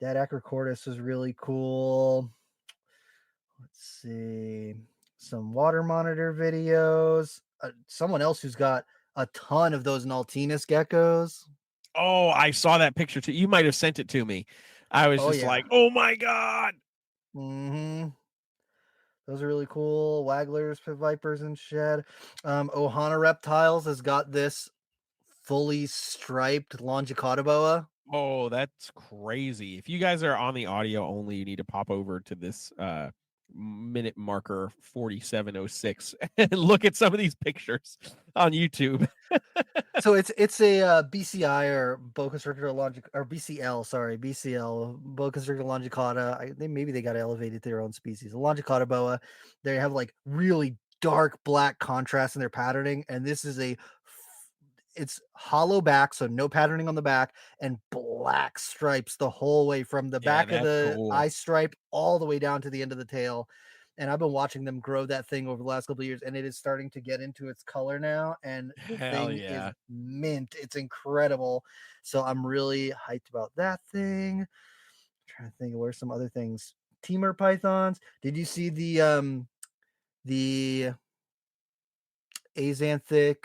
That Acrocortis was really cool. Let's see. Some water monitor videos. Someone else who's got a ton of those Nautinus geckos. Oh, I saw that picture too. You might have sent it to me. I was just like, oh my God. Mm-hmm. Those are really cool. Wagglers, pit vipers, and shed. Ohana Reptiles has got this fully striped Longicauda boa. Oh, that's crazy. If you guys are on the audio only, you need to pop over to this minute marker 4706 and look at some of these pictures on YouTube. So it's a BCI or boa constrictor BCL boa constrictor longicauda. Maybe they got elevated to their own species. A longicauda boa. They have like really dark black contrast in their patterning, and this is it's hollow back, so no patterning on the back, and black stripes the whole way from the Yeah, back of that's the cool. eye stripe all the way down to the end of the tail. And I've been watching them grow that thing over the last couple of years, and it is starting to get into its color now. And the Hell thing yeah. is mint. It's incredible. So I'm really hyped about that thing. I'm trying to think of where some other things. Teamer pythons. Did you see the azanthic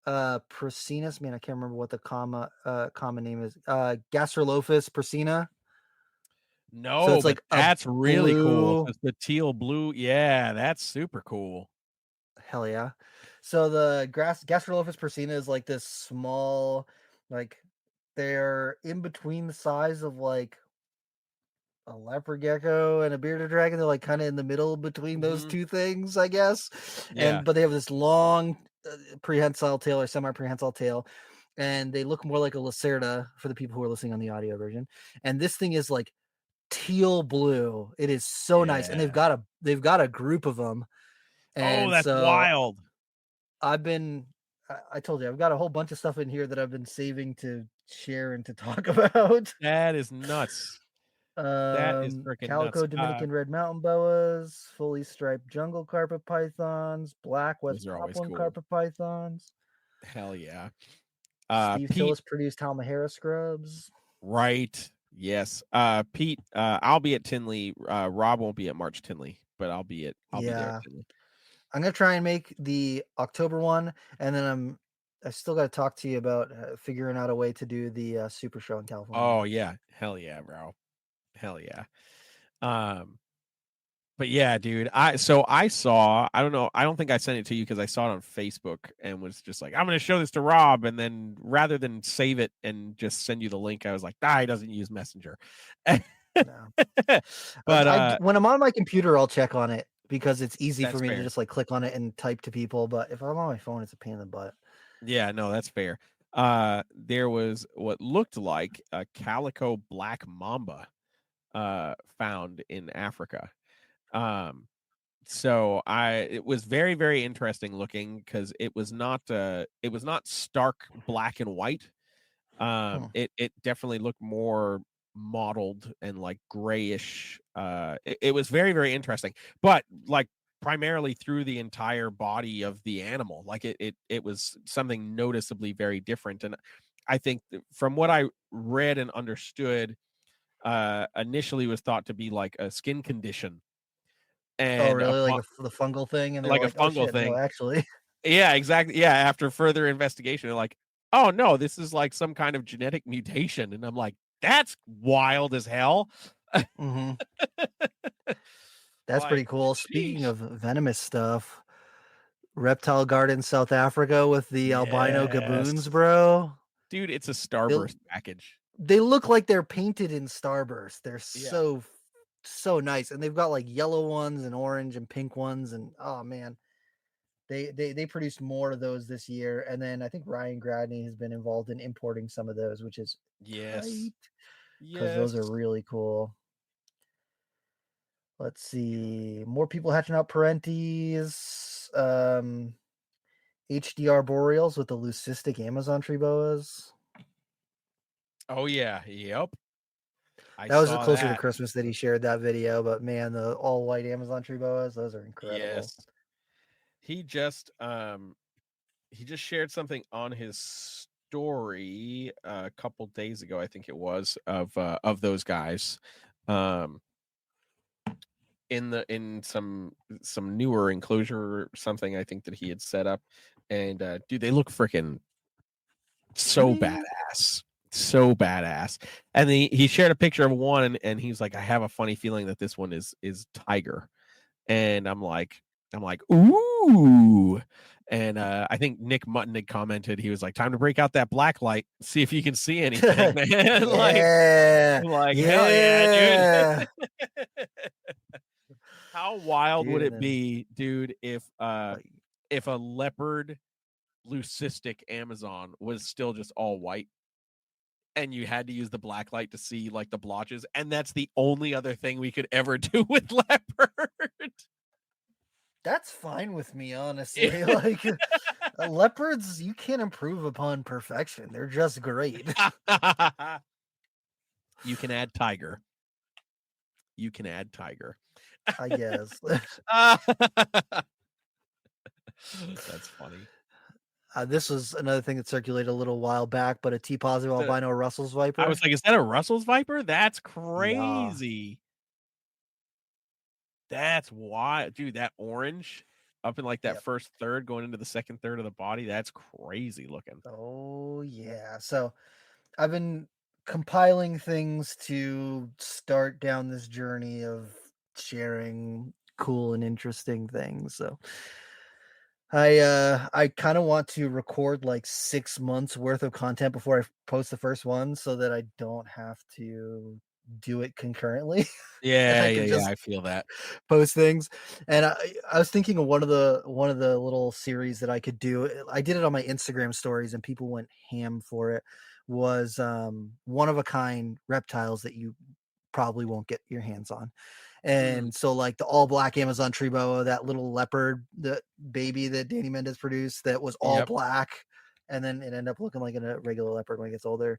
Prasinus? Man, I can't remember what the common name is. Gastrolophus prasina. No, So it's but like a that's really cool. blue. It's the teal blue. Yeah, that's super cool. Hell yeah. So the Gastrolophus prasina is like this small, like they're in between the size of like a leopard gecko and a bearded dragon. They're like kind of in the middle between those two things, I guess. Yeah. But they have this long prehensile tail or semi-prehensile tail, and they look more like a lacerda for the people who are listening on the audio version. And this thing is like teal blue. It is so nice, and they've Yeah. got a group of them. Oh, And that's so wild. I told you I've got a whole bunch of stuff in here that I've been saving to share and to talk about. That is nuts. That is freaking nuts. Calico Dominican red mountain boas, fully striped jungle carpet pythons, black West Those are always Papuan cool. carpet pythons. Hell yeah. Steve Pete, Tillis produced Halmahera scrubs. right. Yes. Pete, I'll be at Tinley. Rob won't be at March Tinley, but I'll be there at Tinley. I'm gonna try and make the October one, and then I still got to talk to you about figuring out a way to do the Super Show in California. Oh yeah, hell yeah, bro, hell yeah. But yeah, dude. I saw. I don't know. I don't think I sent it to you because I saw it on Facebook and was just like, I'm going to show this to Rob, and then rather than save it and just send you the link, I was like, he doesn't use Messenger. No. But when I'm on my computer, I'll check on it because it's easy for me to just like click on it and type to people. But if I'm on my phone, it's a pain in the butt. Yeah, no, that's fair. There was what looked like a calico black mamba found in Africa. So it was very, very interesting looking because it was not stark black and white. It definitely looked more mottled and like grayish. It was very, very interesting, but like primarily through the entire body of the animal. Like it was something noticeably very different. And I think from what I read and understood, initially was thought to be like a skin condition. And really? Like the fungal thing? And like a like, oh fungal shit, thing. no, actually. Yeah, exactly. Yeah, after further investigation, they're like, oh no, this is like some kind of genetic mutation. And I'm like, that's wild as hell. Mm-hmm. That's Like, pretty cool. Speaking sheesh. of venomous stuff, Reptile Garden South Africa with the albino gaboons, Yes. bro. Dude, it's a They, Starburst package. they look like they're painted in Starburst. They're Yeah. so nice. And they've got like yellow ones and orange and pink ones. And oh man, they produced more of those this year. And then I think Ryan Gradney has been involved in importing some of those, which is Yes. tight because those are Yes. really cool. Let's see. More people hatching out parentes. HDR boreals with the leucistic Amazon tree boas. Oh yeah. Yep. I That was saw closer to that. Christmas that he shared that video, but man, the all white Amazon tree boas, those are incredible. Yes. He just shared something on his story a couple days ago, I think it was, of those guys. In some newer enclosure or something I think that he had set up. And dude, they look freaking so Sweet. badass. So badass. And he shared a picture of one and he's like, I have a funny feeling that this one is tiger. And I'm like, ooh. And I think Nick Mutton had commented, he was like, time to break out that black light, see if you can see anything, man. Yeah. like hell yeah, Yeah. dude. How wild would Dude, and it then be, dude, if like a leopard leucistic Amazon was still just all white and you had to use the black light to see like the blotches, and that's the only other thing we could ever do with leopard? that's fine with me, honestly. Like leopards, you can't improve upon perfection. They're just great. You can add tiger. I guess. That's funny. This was another thing that circulated a little while back, but a T positive The- albino Russell's I viper. was like, is that a Russell's viper? That's Yeah. crazy. That's why, dude, that orange up in like that Yep. first third going into the second third of the body, that's crazy looking. Oh yeah. So I've been compiling things to start down this journey of sharing cool and interesting things. So I kind of want to record like 6 months worth of content before I post the first one so that I don't have to do it concurrently. Yeah, I can just I feel that. post things. And I was thinking of one of the little series that I could do. I did it on my Instagram stories and people went ham for it. Was one of a kind reptiles that you probably won't get your hands on. And so like the all black Amazon tree boa, that little leopard, the baby that Danny Mendez produced that was all Yep. black, and then it ended up looking like a regular leopard when it gets older.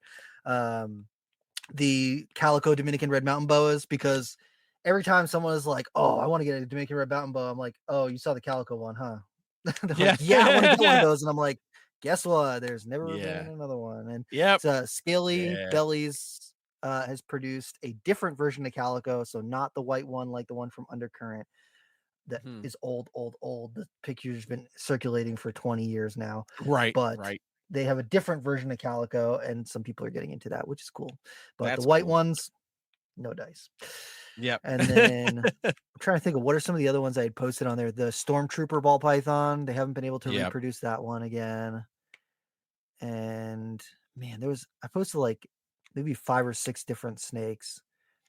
The calico Dominican red mountain boas, because every time someone is like, oh, I want to get a Dominican red mountain boa, I'm like, oh, you saw the calico one, huh? They're Yeah. like, yeah, I want to get one of those. And I'm like, guess what? There's never Yeah. been another one. And Yep. it's Scaly Yeah. Bellies has produced a different version of calico. So not the white one, like the one from Undercurrent that is old. The picture's been circulating for 20 years now. Right. But Right. they have a different version of calico, and some people are getting into that, which is cool. But That's the white cool. ones, no dice. Yep. And then I'm trying to think of what are some of the other ones I had posted on there. The Stormtrooper ball python, they haven't been able to reproduce that one again. And man, I posted like maybe 5 or 6 different snakes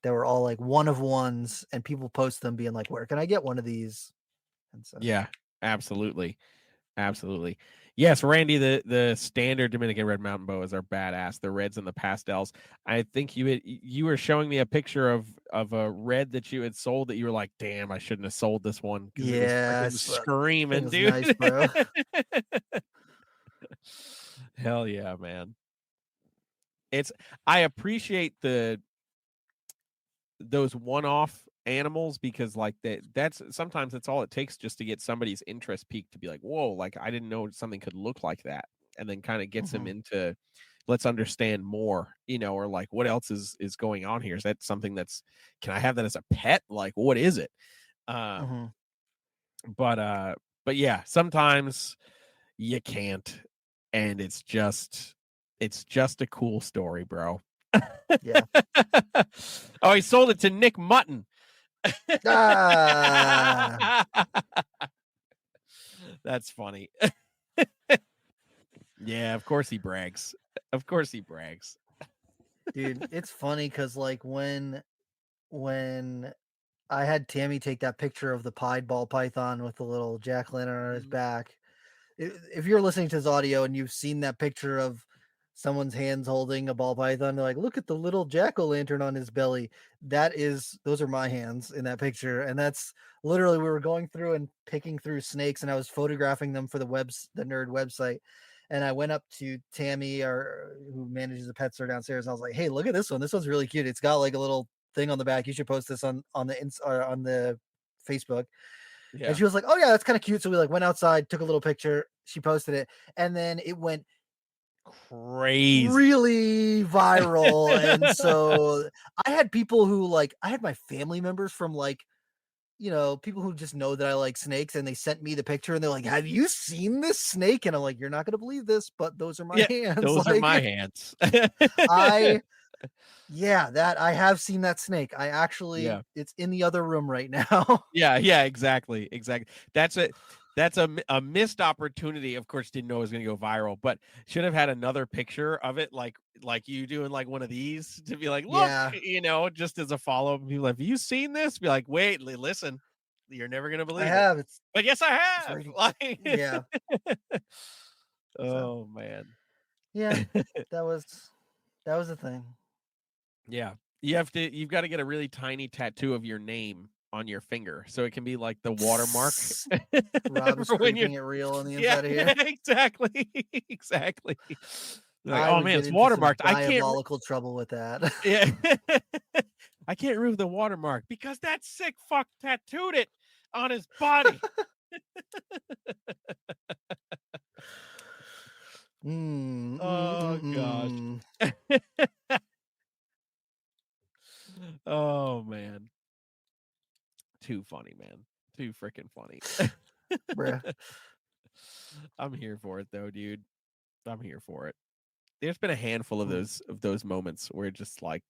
that were all like one of ones, and people post them being like, where can I get one of these? And so Yeah, absolutely. Absolutely. Yes, Randy, the standard Dominican red mountain boas are badass. The reds and the pastels. I think you were showing me a picture of a red that you had sold that you were like, damn, I shouldn't have sold this one because it was freaking screaming, dude. Nice, bro. Hell yeah, man. I appreciate those one-off animals because like that's sometimes that's all it takes just to get somebody's interest peaked to be like, whoa, like I didn't know something could look like that, and then kind of gets them into let's understand more, or like what else is going on here. Is that something can I have that as a pet? Like what is it? But yeah, sometimes you can't. And it's just a cool story, bro. Yeah. Oh, he sold it to Nick Mutton. Ah, That's funny. Yeah, of course he brags. Of course he brags. dude, it's funny because like when I had Tammy take that picture of the pied ball python with the little jack-o'-lantern on his back. If you're listening to this audio and you've seen that picture of someone's hands holding a ball python, they're like, look at the little jack-o'-lantern on his belly. Those are my hands in that picture. And that's literally, we were going through and picking through snakes, and I was photographing them for the nerd website. And I went up to Tammy, who manages the pet store downstairs, and I was like, hey, look at this one. This one's really cute. It's got like a little thing on the back. You should post this on the Facebook. Yeah. And she was like, oh yeah, that's kind of cute. So we like went outside, took a little picture, she posted it, and then it went crazy, really viral. And so I had people who I had my family members from people who just know that I like snakes, and they sent me the picture and they're like, have you seen this snake? And I'm like, you're not going to believe this, but those are my hands. Those are my hands. I have seen that snake. I actually, it's in the other room right now. Yeah, exactly. That's a missed opportunity. Of course, didn't know it was going to go viral, but should have had another picture of it, like you doing like one of these, to be like, look, just as a follow up. People, have you seen this? Be like, wait, listen, you're never going to believe I have. it. But yes, I have. Yeah. Oh man. Yeah, that was the thing. Yeah. You've got to get a really tiny tattoo of your name on your finger, so it can be like the watermark. Rob's keeping it real on the inside of here. Exactly. Like, oh man, it's watermarked. I can't diabolical trouble with that. Yeah. I can't remove the watermark because that sick fuck tattooed it on his body. Oh gosh. Oh man. Too funny, man. Too freaking funny. Bruh. I'm here for it though, dude. I'm here for it. There's been a handful of those moments where just like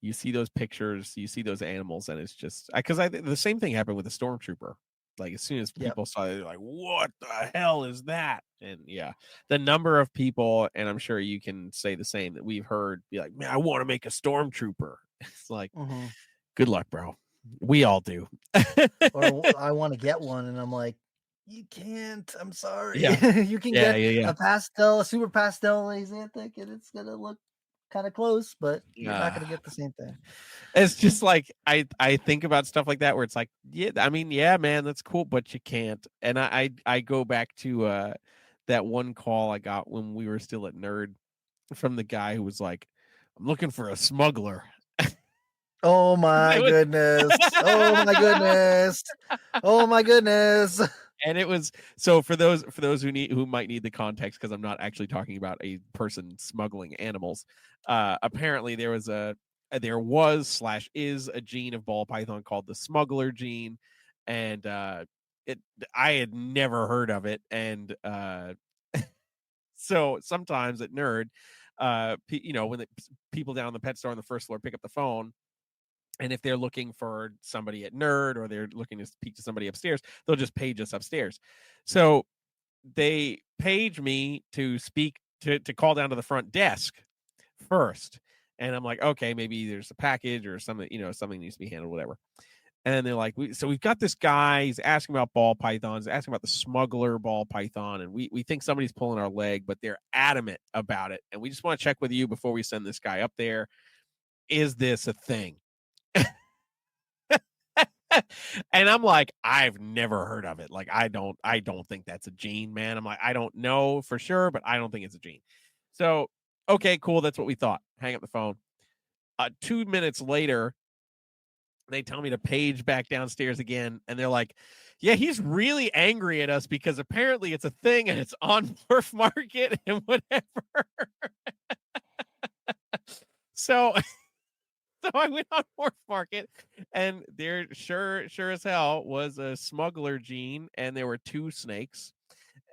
you see those pictures, you see those animals, and it's just because the same thing happened with the stormtrooper. Like as soon as people saw it, they're like, "What the hell is that?" And yeah, the number of people, and I'm sure you can say the same, that we've heard be like, "Man, I want to make a stormtrooper." It's like, good luck, bro. We all do. Or I want to get one, and I'm like, you can't. I'm sorry. Yeah. You can get a super pastel Lasanthic, and it's gonna look kind of close, but you're not gonna get the same thing. It's just like I think about stuff like that where it's like, yeah, I mean, yeah, man, that's cool, but you can't. And I go back to that one call I got when we were still at Nerd from the guy who was like, I'm looking for a smuggler. Oh my goodness. Oh my goodness. Oh my goodness. And it was so for those who might need the context, because I'm not actually talking about a person smuggling animals. Apparently there was is a gene of ball python called the smuggler gene, and I had never heard of it, and so sometimes at Nerd, when the people down in the pet store on the first floor pick up the phone, and if they're looking for somebody at Nerd or they're looking to speak to somebody upstairs, they'll just page us upstairs. So they page me to speak to call down to the front desk first. And I'm like, okay, maybe there's a package or something, something needs to be handled, whatever. And they're like, we've got this guy, he's asking about ball pythons, asking about the smuggler ball python. And we think somebody's pulling our leg, but they're adamant about it. And we just want to check with you before we send this guy up there. Is this a thing? And I'm like, I've never heard of it. Like, I don't think that's a gene, man. I'm like, I don't know for sure, but I don't think it's a gene. So, okay, cool. That's what we thought. Hang up the phone. 2 minutes later, they tell me to page back downstairs again. And they're like, yeah, he's really angry at us because apparently it's a thing and it's on Morph Market and whatever. So I went on Morph Market, and there sure as hell was a smuggler gene, and there were 2 snakes,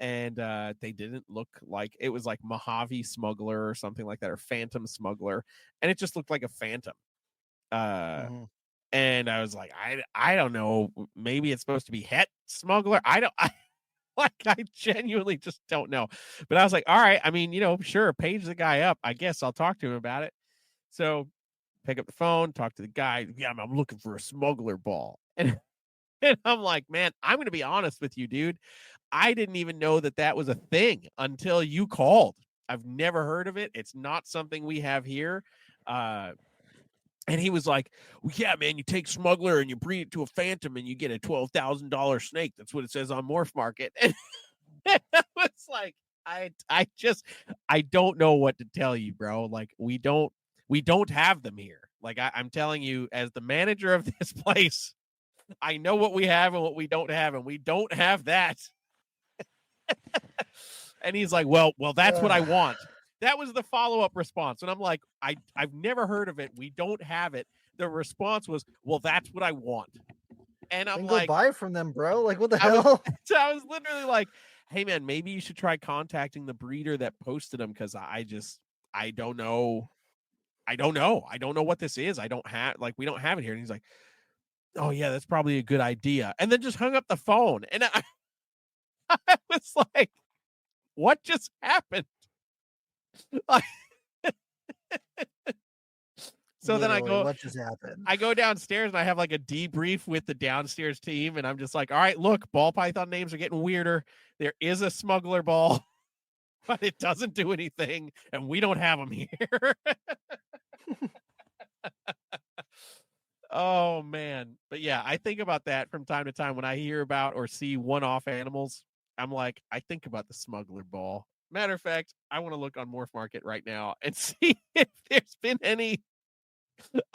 and they didn't look like, it was like Mojave Smuggler or something like that, or Phantom Smuggler, and it just looked like a phantom. And I was like, I don't know, maybe it's supposed to be Het Smuggler. I genuinely just don't know. But I was like, all right, I mean, sure, page the guy up. I guess I'll talk to him about it. So pick up the phone, talk to the guy. Yeah, I'm looking for a smuggler ball. And I'm like, man, I'm going to be honest with you, dude. I didn't even know that was a thing until you called. I've never heard of it. It's not something we have here. And he was like, well, yeah, man, you take smuggler and you breed it to a phantom and you get a $12,000 snake. That's what it says on Morph Market. And I was like, I don't know what to tell you, bro. Like, we don't have them here. Like, I'm telling you, as the manager of this place, I know what we have and what we don't have, and we don't have that. And he's like, well, that's what I want. That was the follow-up response. And I'm like, I've never heard of it. We don't have it. The response was, well, that's what I want. And I'm like, go buy from them, bro. Like, what the hell? So I was literally like, hey, man, maybe you should try contacting the breeder that posted them, because I don't know. I don't know what this is. We don't have it here. And he's like, oh, yeah, that's probably a good idea. And then just hung up the phone. And I was like, what just happened? So Literally, then what just happened? I go downstairs and I have like a debrief with the downstairs team, and I'm just like, all right, look, ball python names are getting weirder. There is a smuggler ball, but it doesn't do anything, and we don't have them here. Oh man. But yeah, I think about that from time to time when I hear about or see one-off animals. I'm like, I think about the smuggler ball. Matter of fact, I want to look on Morph Market right now and see if there's been any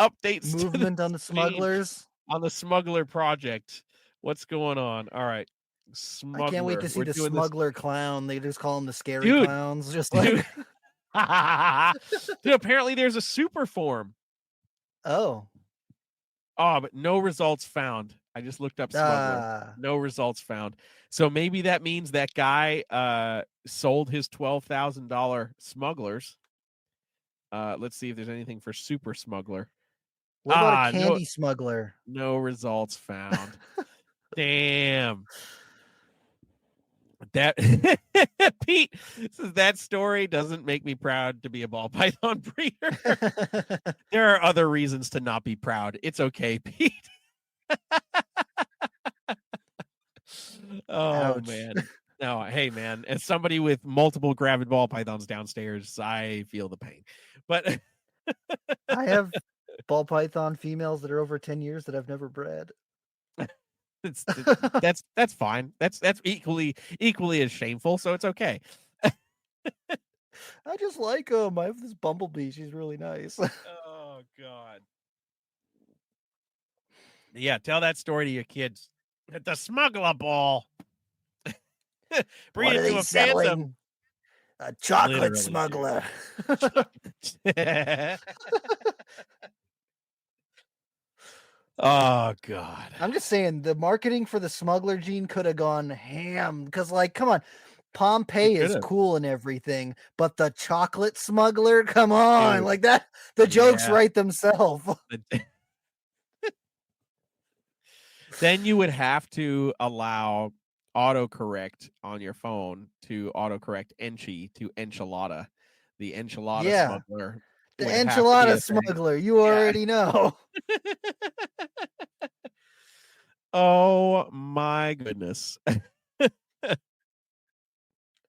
updates, movement on the smugglers, on the smuggler project. What's going on? All right, smuggler. I can't wait to see the smuggler clown. They just call them the scary clowns. Just like, dude, apparently there's a super form. Oh, but no results found. I just looked up smuggler. No results found. So maybe that means that guy sold his $12,000 smugglers. Let's see if there's anything for super smuggler. What about a candy smuggler? No results found. Damn. That Pete says that story doesn't make me proud to be a ball python breeder. There are other reasons to not be proud. It's okay, Pete. Oh, ouch. Man. No, hey, man, as somebody with multiple gravid ball pythons downstairs, I feel the pain. But I have ball python females that are over 10 years that I've never bred. That's fine. That's equally as shameful, so it's okay. I just like them. I have this bumblebee. She's really nice. Oh God. Yeah, tell that story to your kids. The smuggler ball. Bring it to a phantom. A chocolate smuggler. Oh God. I'm just saying the marketing for the smuggler gene could have gone ham, because like, come on, Pompeii is cool and everything, but the chocolate smuggler, come on. Dude. Like that, the jokes write themselves. Then you would have to allow autocorrect on your phone to autocorrect enchi to enchilada. The enchilada smuggler. The enchilada smuggler, you already know. Oh my goodness.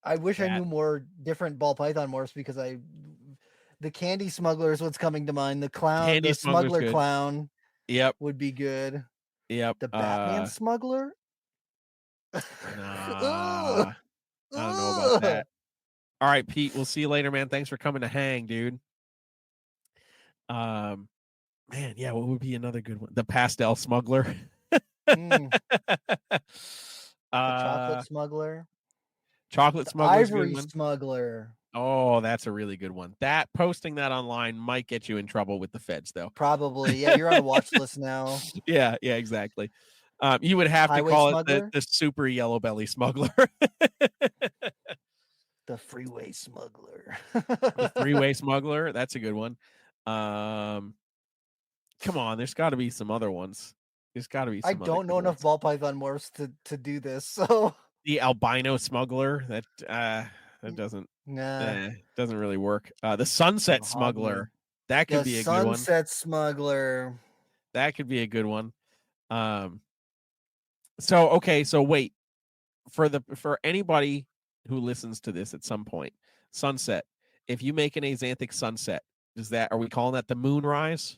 I wish I knew more different ball python morphs, because the candy smuggler is what's coming to mind. The clown, the smuggler clown. Yep. Would be good. Yep. The Batman smuggler? Nah, I don't know about that. All right, Pete, we'll see you later, man. Thanks for coming to hang, dude. Man, yeah, what would be another good one? The pastel smuggler. The chocolate smuggler. Chocolate smuggler. Ivory smuggler. Oh, that's a really good one. Posting that online might get you in trouble with the feds, though. Probably. Yeah, you're on a watch list now. Yeah, exactly. You would have to call it the super yellow belly smuggler. freeway smuggler. The three-way smuggler. That's a good one. Come on, there's got to be some other ones. There's got to be I some other don't good know enough ones. ball python morphs to do this, so The albino smuggler. That doesn't nah. doesn't really work. The sunset Mahogany. smuggler. That could The be a good one. sunset smuggler. That could be a good one. So okay, so wait. For anybody who listens to this at some point, sunset. If you make an axanthic sunset, are we calling that the moonrise?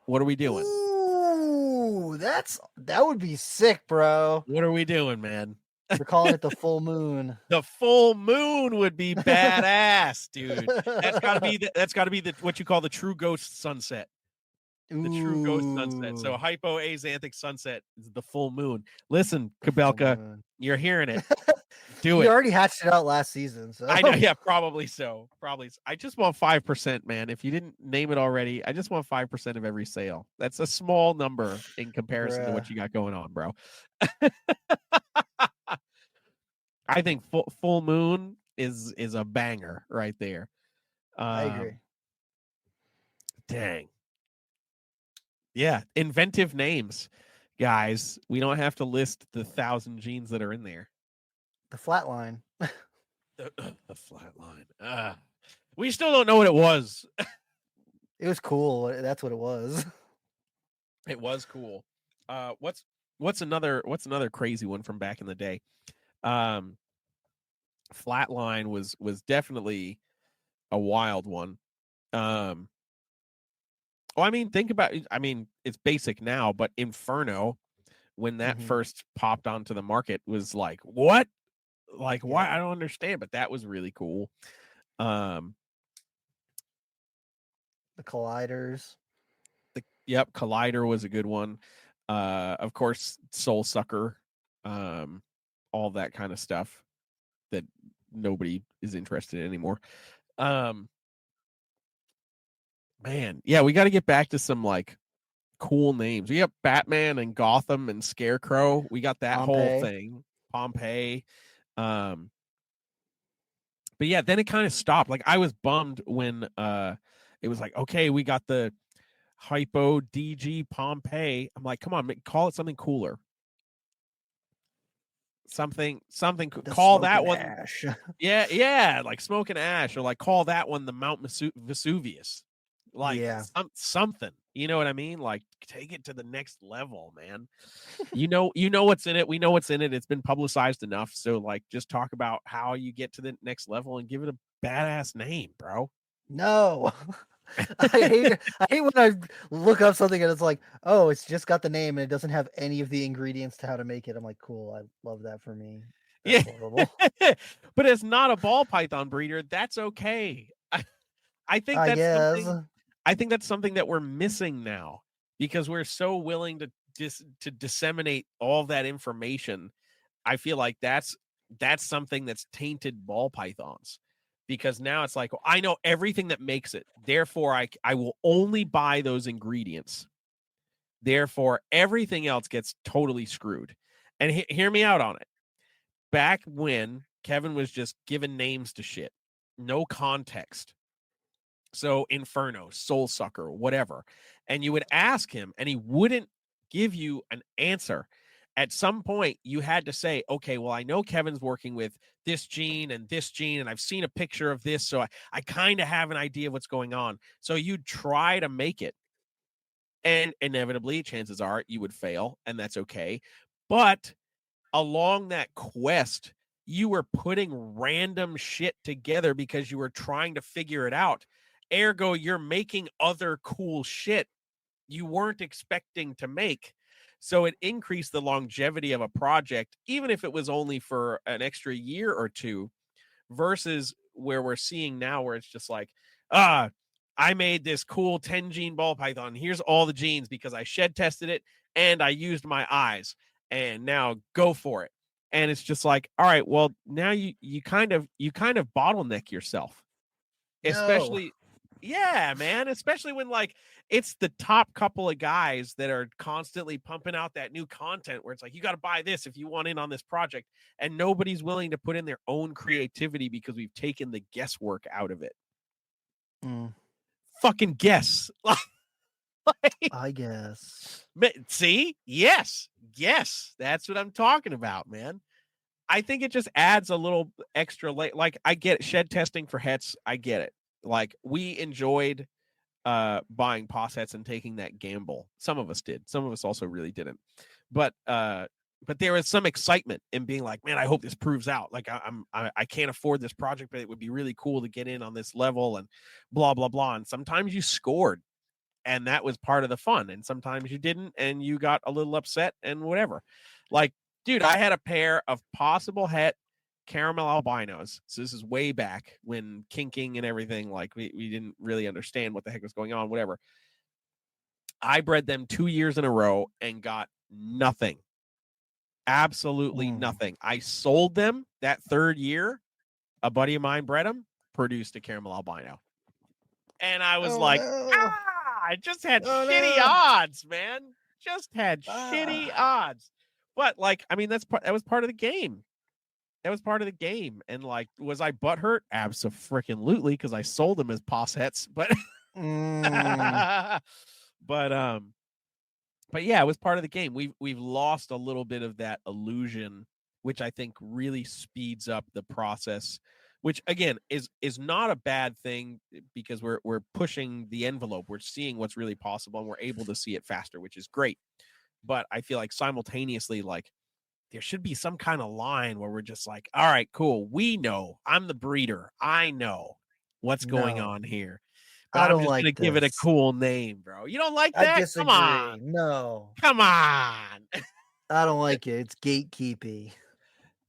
What are we doing? Ooh, that would be sick, bro. What are we doing, man? We're calling it the full moon. The full moon would be badass, dude. That's got to be the what you call the true ghost sunset. The true ghost sunset. So hypoazanthic sunset is the full moon. Listen, Kabelka, you're hearing it. Do it. You already hatched it out last season, so I know, yeah, probably so. I just want 5%, man. If you didn't name it already, I just want 5% of every sale. That's a small number in comparison to what you got going on, bro. I think full moon is a banger right there. I agree. Dang. Yeah, inventive names, guys. We don't have to list the 1,000 genes that are in there. The flatline. The flatline. We still don't know what it was. It was cool. That's what it was. It was cool. What's another crazy one from back in the day? Flatline was definitely a wild one. Well, I mean, it's basic now, but Inferno, when that first popped onto the market, was like, what? Like, why? I don't understand, but that was really cool. The Colliders. Collider was a good one. Of course, Soul Sucker, all that kind of stuff that nobody is interested in anymore. Man, yeah, we got to get back to some like cool names. We got Batman and Gotham and Scarecrow. We got that whole thing. Pompeii. But yeah, then it kind of stopped. Like I was bummed when it was like, okay, we got the Hypo DG Pompeii. I'm like, come on, call it something cooler. Something call that one ash. yeah, like Smoke and Ash, or like call that one the Mount Vesuvius. Like something, you know what I mean? Like take it to the next level, man. you know what's in it. We know what's in it. It's been publicized enough. So like just talk about how you get to the next level and give it a badass name, bro. No. I hate when I look up something and it's like, oh, it's just got the name and it doesn't have any of the ingredients to how to make it. I'm like, cool, I love that for me. That's horrible. But it's not a ball python breeder. That's okay. I think that's something that we're missing now because we're so willing to disseminate all that information. I feel like that's something that's tainted ball pythons. Because now it's like, well, I know everything that makes it. Therefore, I will only buy those ingredients. Therefore, everything else gets totally screwed. And hear me out on it. Back when Kevin was just giving names to shit, no context. So Inferno, Soul Sucker, whatever. And you would ask him, and he wouldn't give you an answer. At some point, you had to say, okay, well, I know Kevin's working with this gene, and I've seen a picture of this, so I kind of have an idea of what's going on. So you'd try to make it. And inevitably, chances are you would fail, and that's okay. But along that quest, you were putting random shit together because you were trying to figure it out. Ergo, you're making other cool shit you weren't expecting to make. So it increased the longevity of a project, even if it was only for an extra year or two, versus where we're seeing now where it's just like, I made this cool 10 gene ball python. Here's all the genes because I shed tested it and I used my eyes, and now go for it. And it's just like, all right, well, now you kind of bottleneck yourself. No. Yeah, man. Especially when like it's the top couple of guys that are constantly pumping out that new content where it's like, you got to buy this if you want in on this project. And nobody's willing to put in their own creativity because we've taken the guesswork out of it. Fucking guess. I guess. See? Yes. That's what I'm talking about, man. I think it just adds a little extra like I get shed testing for hets. I get it. Like we enjoyed buying pos hets and taking that gamble. Some of us did. Some of us also really didn't. But there was some excitement in being like, man, I hope this proves out. Like I can't afford this project, but it would be really cool to get in on this level and blah blah blah. And sometimes you scored, and that was part of the fun. And sometimes you didn't, and you got a little upset and whatever. Like, dude, I had a pair of possible het caramel albinos. So this is way back when kinking and everything, like we didn't really understand what the heck was going on, whatever. I bred them 2 years in a row and got nothing. Absolutely nothing. I sold them that third year. A buddy of mine bred them, produced a caramel albino. And I was I just had shitty odds, man. Just had shitty odds. But like, I mean, that was part of the game. That was part of the game. And like, was I butthurt? Abso-freaking-lutely, because I sold them as pos hets. But but yeah, it was part of the game. We've lost a little bit of that illusion, which I think really speeds up the process, which again is not a bad thing because we're pushing the envelope. We're seeing what's really possible and we're able to see it faster, which is great. But I feel like simultaneously, like there should be some kind of line where we're just like, all right, cool. We know I'm the breeder. I know what's going on here. But I'm just going to give it a cool name, bro. You don't like that? I disagree. Come on. No. Come on. I don't like it. It's gatekeepy.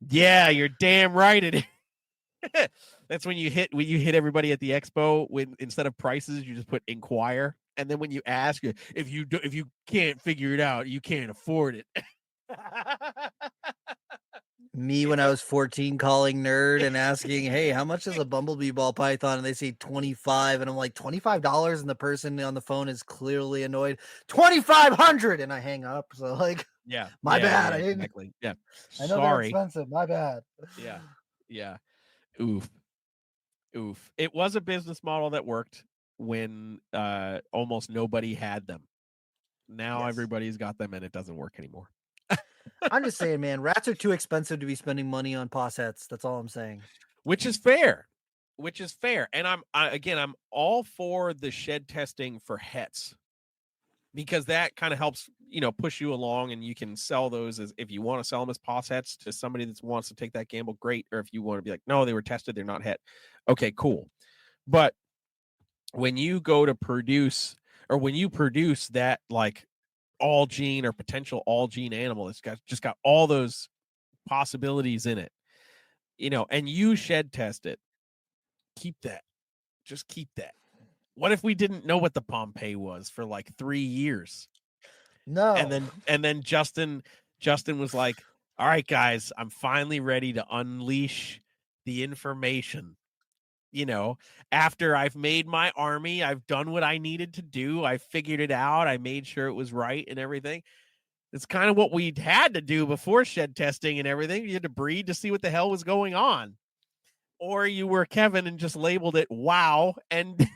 Yeah, you're damn right it is. That's when you hit everybody at the expo when instead of prices you just put inquire, and then when you ask if you can't figure it out, you can't afford it. Me when I was 14 calling nerd and asking, hey, how much is a bumblebee ball python? And they say 25. And I'm like, $25? And the person on the phone is clearly annoyed. 2,500. And I hang up. So like, yeah, my bad. Yeah, I didn't. Exactly. Yeah. I know they're expensive. My bad. Yeah. Oof. It was a business model that worked when almost nobody had them. Now everybody's got them and it doesn't work anymore. I'm just saying, man, rats are too expensive to be spending money on pos hets. That's all I'm saying. Which is fair. And I'm all for the shed testing for hets because that kind of helps, push you along and you can sell those as if you want to sell them as pos hets to somebody that wants to take that gamble, great. Or if you want to be like, no, they were tested, they're not het. Okay, cool. But when you go to produce or when you produce that like all gene or potential all gene animal, it's just got all those possibilities in it, and you shed test it, keep that. Just keep that. What if we didn't know what the Pompeii was for like 3 years? No. And then Justin was like, all right, guys, I'm finally ready to unleash the information. After I've made my army, I've done what I needed to do. I figured it out. I made sure it was right and everything. It's kind of what we had to do before shed testing and everything. You had to breed to see what the hell was going on. Or you were Kevin and just labeled it wow and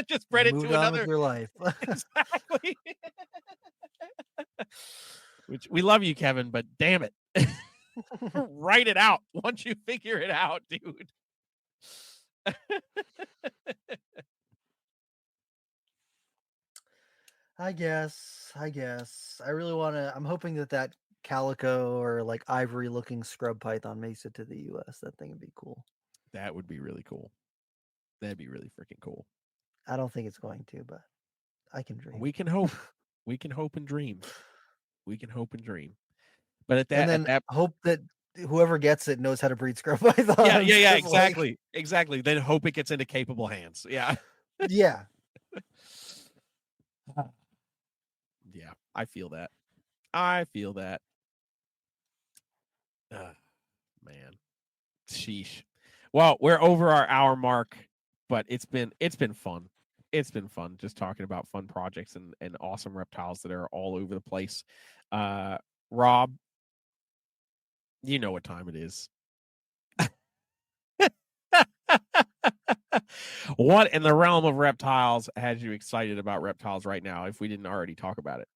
just spread it to another. With your life. Exactly. Which we love you, Kevin, but damn it. Write it out once you figure it out, dude. I guess. I really want to. I'm hoping that calico or like ivory looking scrub python makes it to the US. That thing would be cool. That would be really cool. That'd be really freaking cool. I don't think it's going to, but I can dream. We can hope. We can hope and dream. But hope that whoever gets it knows how to breed scrub pythons. Yeah, exactly. Exactly. Then hope it gets into capable hands. Yeah. Yeah. Yeah, I feel that. Man. Sheesh. Well, we're over our hour mark. but it's been fun. It's been fun just talking about fun projects and awesome reptiles that are all over the place. Rob, you know what time it is. What in the realm of reptiles has you excited about reptiles right now, if we didn't already talk about it?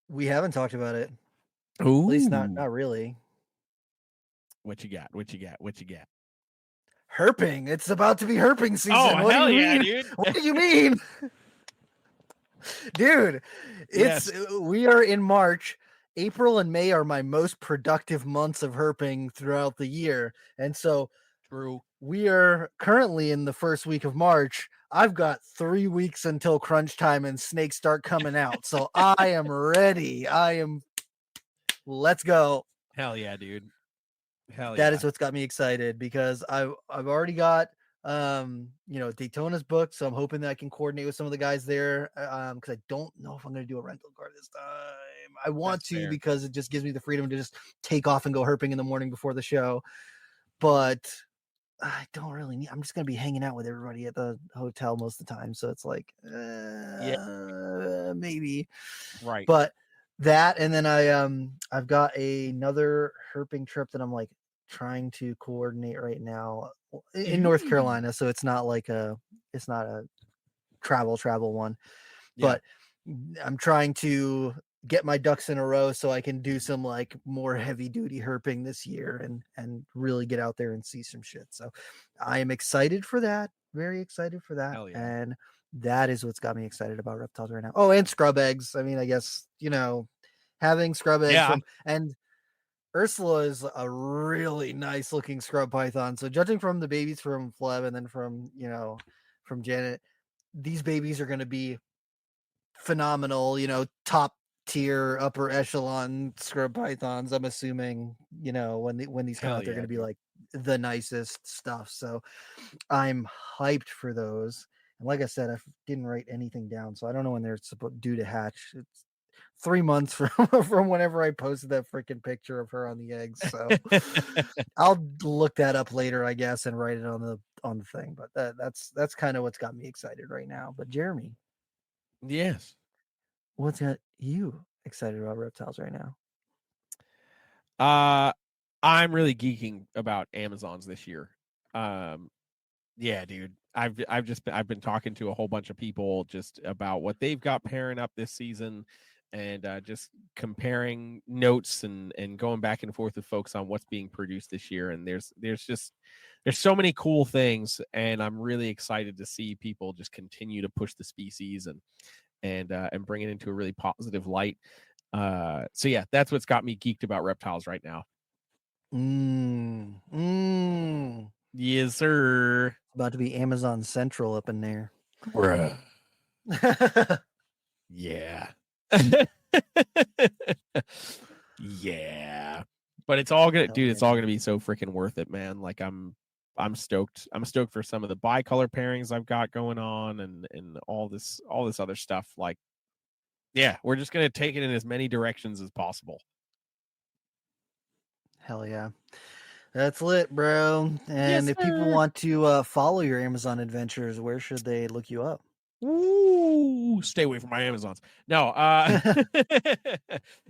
We haven't talked about it. Ooh. At least not really. What you got? What you got? What you got? Herping. It's about to be herping season. Oh, What do hell you yeah, mean? dude. What do you mean? Dude, Yes. we are in March. April and May are my most productive months of herping throughout the year. And so True. we are currently in the first week of March. I've got 3 weeks until crunch time and snakes start coming out. So I am ready. Let's go. Hell yeah, dude. Hell That yeah. is what's got me excited because I've already got Daytona's booked, so I'm hoping that I can coordinate with some of the guys there because I don't know if I'm going to do a rental car this time. I want That's to fair. because it just gives me the freedom to just take off and go herping in the morning before the show, but I don't really need. I'm just going to be hanging out with everybody at the hotel most of the time, so it's like maybe Right. but that, and then I've got another herping trip that I'm like trying to coordinate right now in North Ooh. Carolina, so it's not a travel one, Yeah. but I'm trying to get my ducks in a row so I can do some like more heavy duty herping this year and really get out there and see some shit. So I am excited for that. Very excited for that. Hell yeah. And that is what's got me excited about reptiles right now. Oh, and scrub eggs. I mean, I guess, having scrub eggs Yeah. and Ursula is a really nice looking scrub python. So judging from the babies from Fleb and then from Janet, these babies are going to be phenomenal, top tier, upper echelon scrub pythons. I'm assuming, when these come Hell out, they're yeah, going to be dude. like the nicest stuff. So I'm hyped for those. And like I said, I didn't write anything down, so I don't know when they're due to hatch. It's 3 months from whenever I posted that freaking picture of her on the eggs. So I'll look that up later, I guess, and write it on the thing. But that's kind of what's got me excited right now. But Jeremy, Yes. what's got you excited about reptiles right now? I'm really geeking about Amazons this year. Yeah, dude. I've been talking to a whole bunch of people just about what they've got pairing up this season, and just comparing notes and going back and forth with folks on what's being produced this year. And there's so many cool things, and I'm really excited to see people just continue to push the species and bring it into a really positive light. So yeah, that's what's got me geeked about reptiles right now. Yes, sir. About to be Amazon Central up in there. Bruh. Yeah. Yeah. But it's all gonna, Hell dude, it's all yeah. gonna be so freaking worth it, man. Like I'm stoked. I'm stoked for some of the bicolor pairings I've got going on and all this other stuff. Like, yeah, we're just gonna take it in as many directions as possible. Hell yeah. That's lit, bro. And Yes, if people sir. want to follow your Amazon adventures, where should they look you up? Ooh, stay away from my Amazons. No,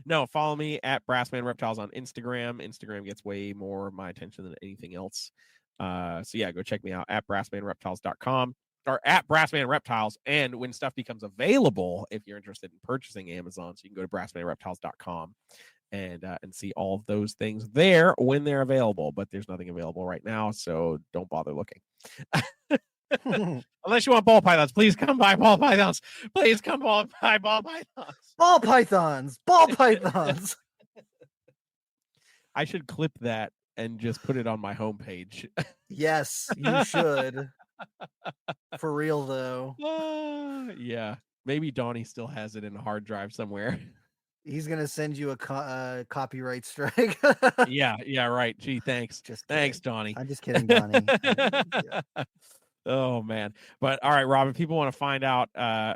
no, follow me at Brassman Reptiles on Instagram. Instagram gets way more of my attention than anything else. So yeah, go check me out at brassmanreptiles.com or at Brassman Reptiles. And when stuff becomes available, if you're interested in purchasing Amazon, so you can go to brassmanreptiles.com and see all of those things there when they're available. But there's nothing available right now, so don't bother looking. Unless you want ball pythons, please come buy ball pythons. Please come buy ball pythons. Ball pythons. Ball pythons. I should clip that and just put it on my homepage. Yes, you should. For real, though. Yeah. Maybe Donnie still has it in a hard drive somewhere. He's going to send you a copyright strike. Yeah, right. Gee, thanks. Just Thanks, kidding. Donnie. I'm just kidding, Donnie. Yeah. Oh, man. But all right, Rob, if people want to find out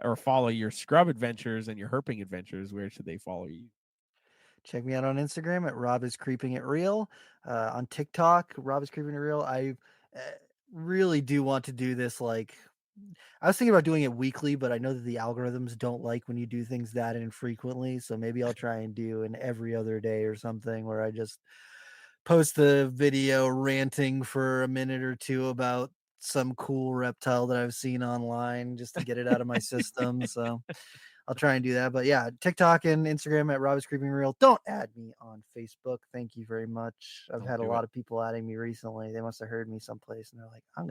or follow your scrub adventures and your herping adventures, where should they follow you? Check me out on Instagram at Rob is Creeping It Real. On TikTok, Rob is Creeping It Real. really do want to do this. Like, I was thinking about doing it weekly, but I know that the algorithms don't like when you do things that infrequently. So maybe I'll try and do an every other day or something where I just post the video ranting for a minute or two about some cool reptile that I've seen online just to get it out of my system. So I'll try and do that. But yeah, TikTok and Instagram at Rob is Creeping Real. Don't add me on Facebook. Thank you very much. I've Don't had a do lot it. of people adding me recently. They must have heard me someplace and they're like, I'm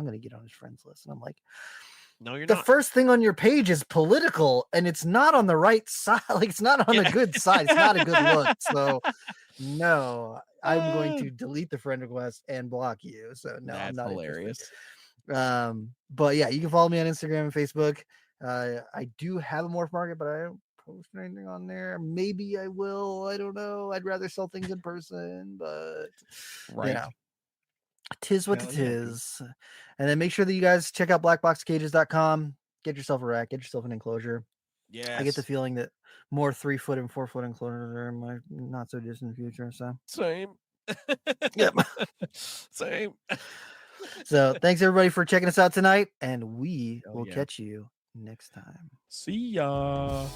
gonna get on his friends list. And I'm like, No, you're the not. first thing on your page is political and it's not on the right side. Like, it's not on Yeah. a good side. It's not a good look. So no, I'm going to delete the friend request and block you. So no, I'm That's not hilarious. interested. But yeah, you can follow me on Instagram and Facebook. I do have a morph market, but I don't post anything on there. Maybe I will. I don't know. I'd rather sell things in person, but Right. you know, tis what Hell it yeah, dude. is. And then make sure that you guys check out blackboxcages.com. Get yourself a rack, get yourself an enclosure. Yes. I get the feeling that more 3 foot and 4 foot enclosures are in my not so distant future. So Same. yep. Same. So thanks everybody for checking us out tonight, and we Hell will yeah. catch you next time. See ya.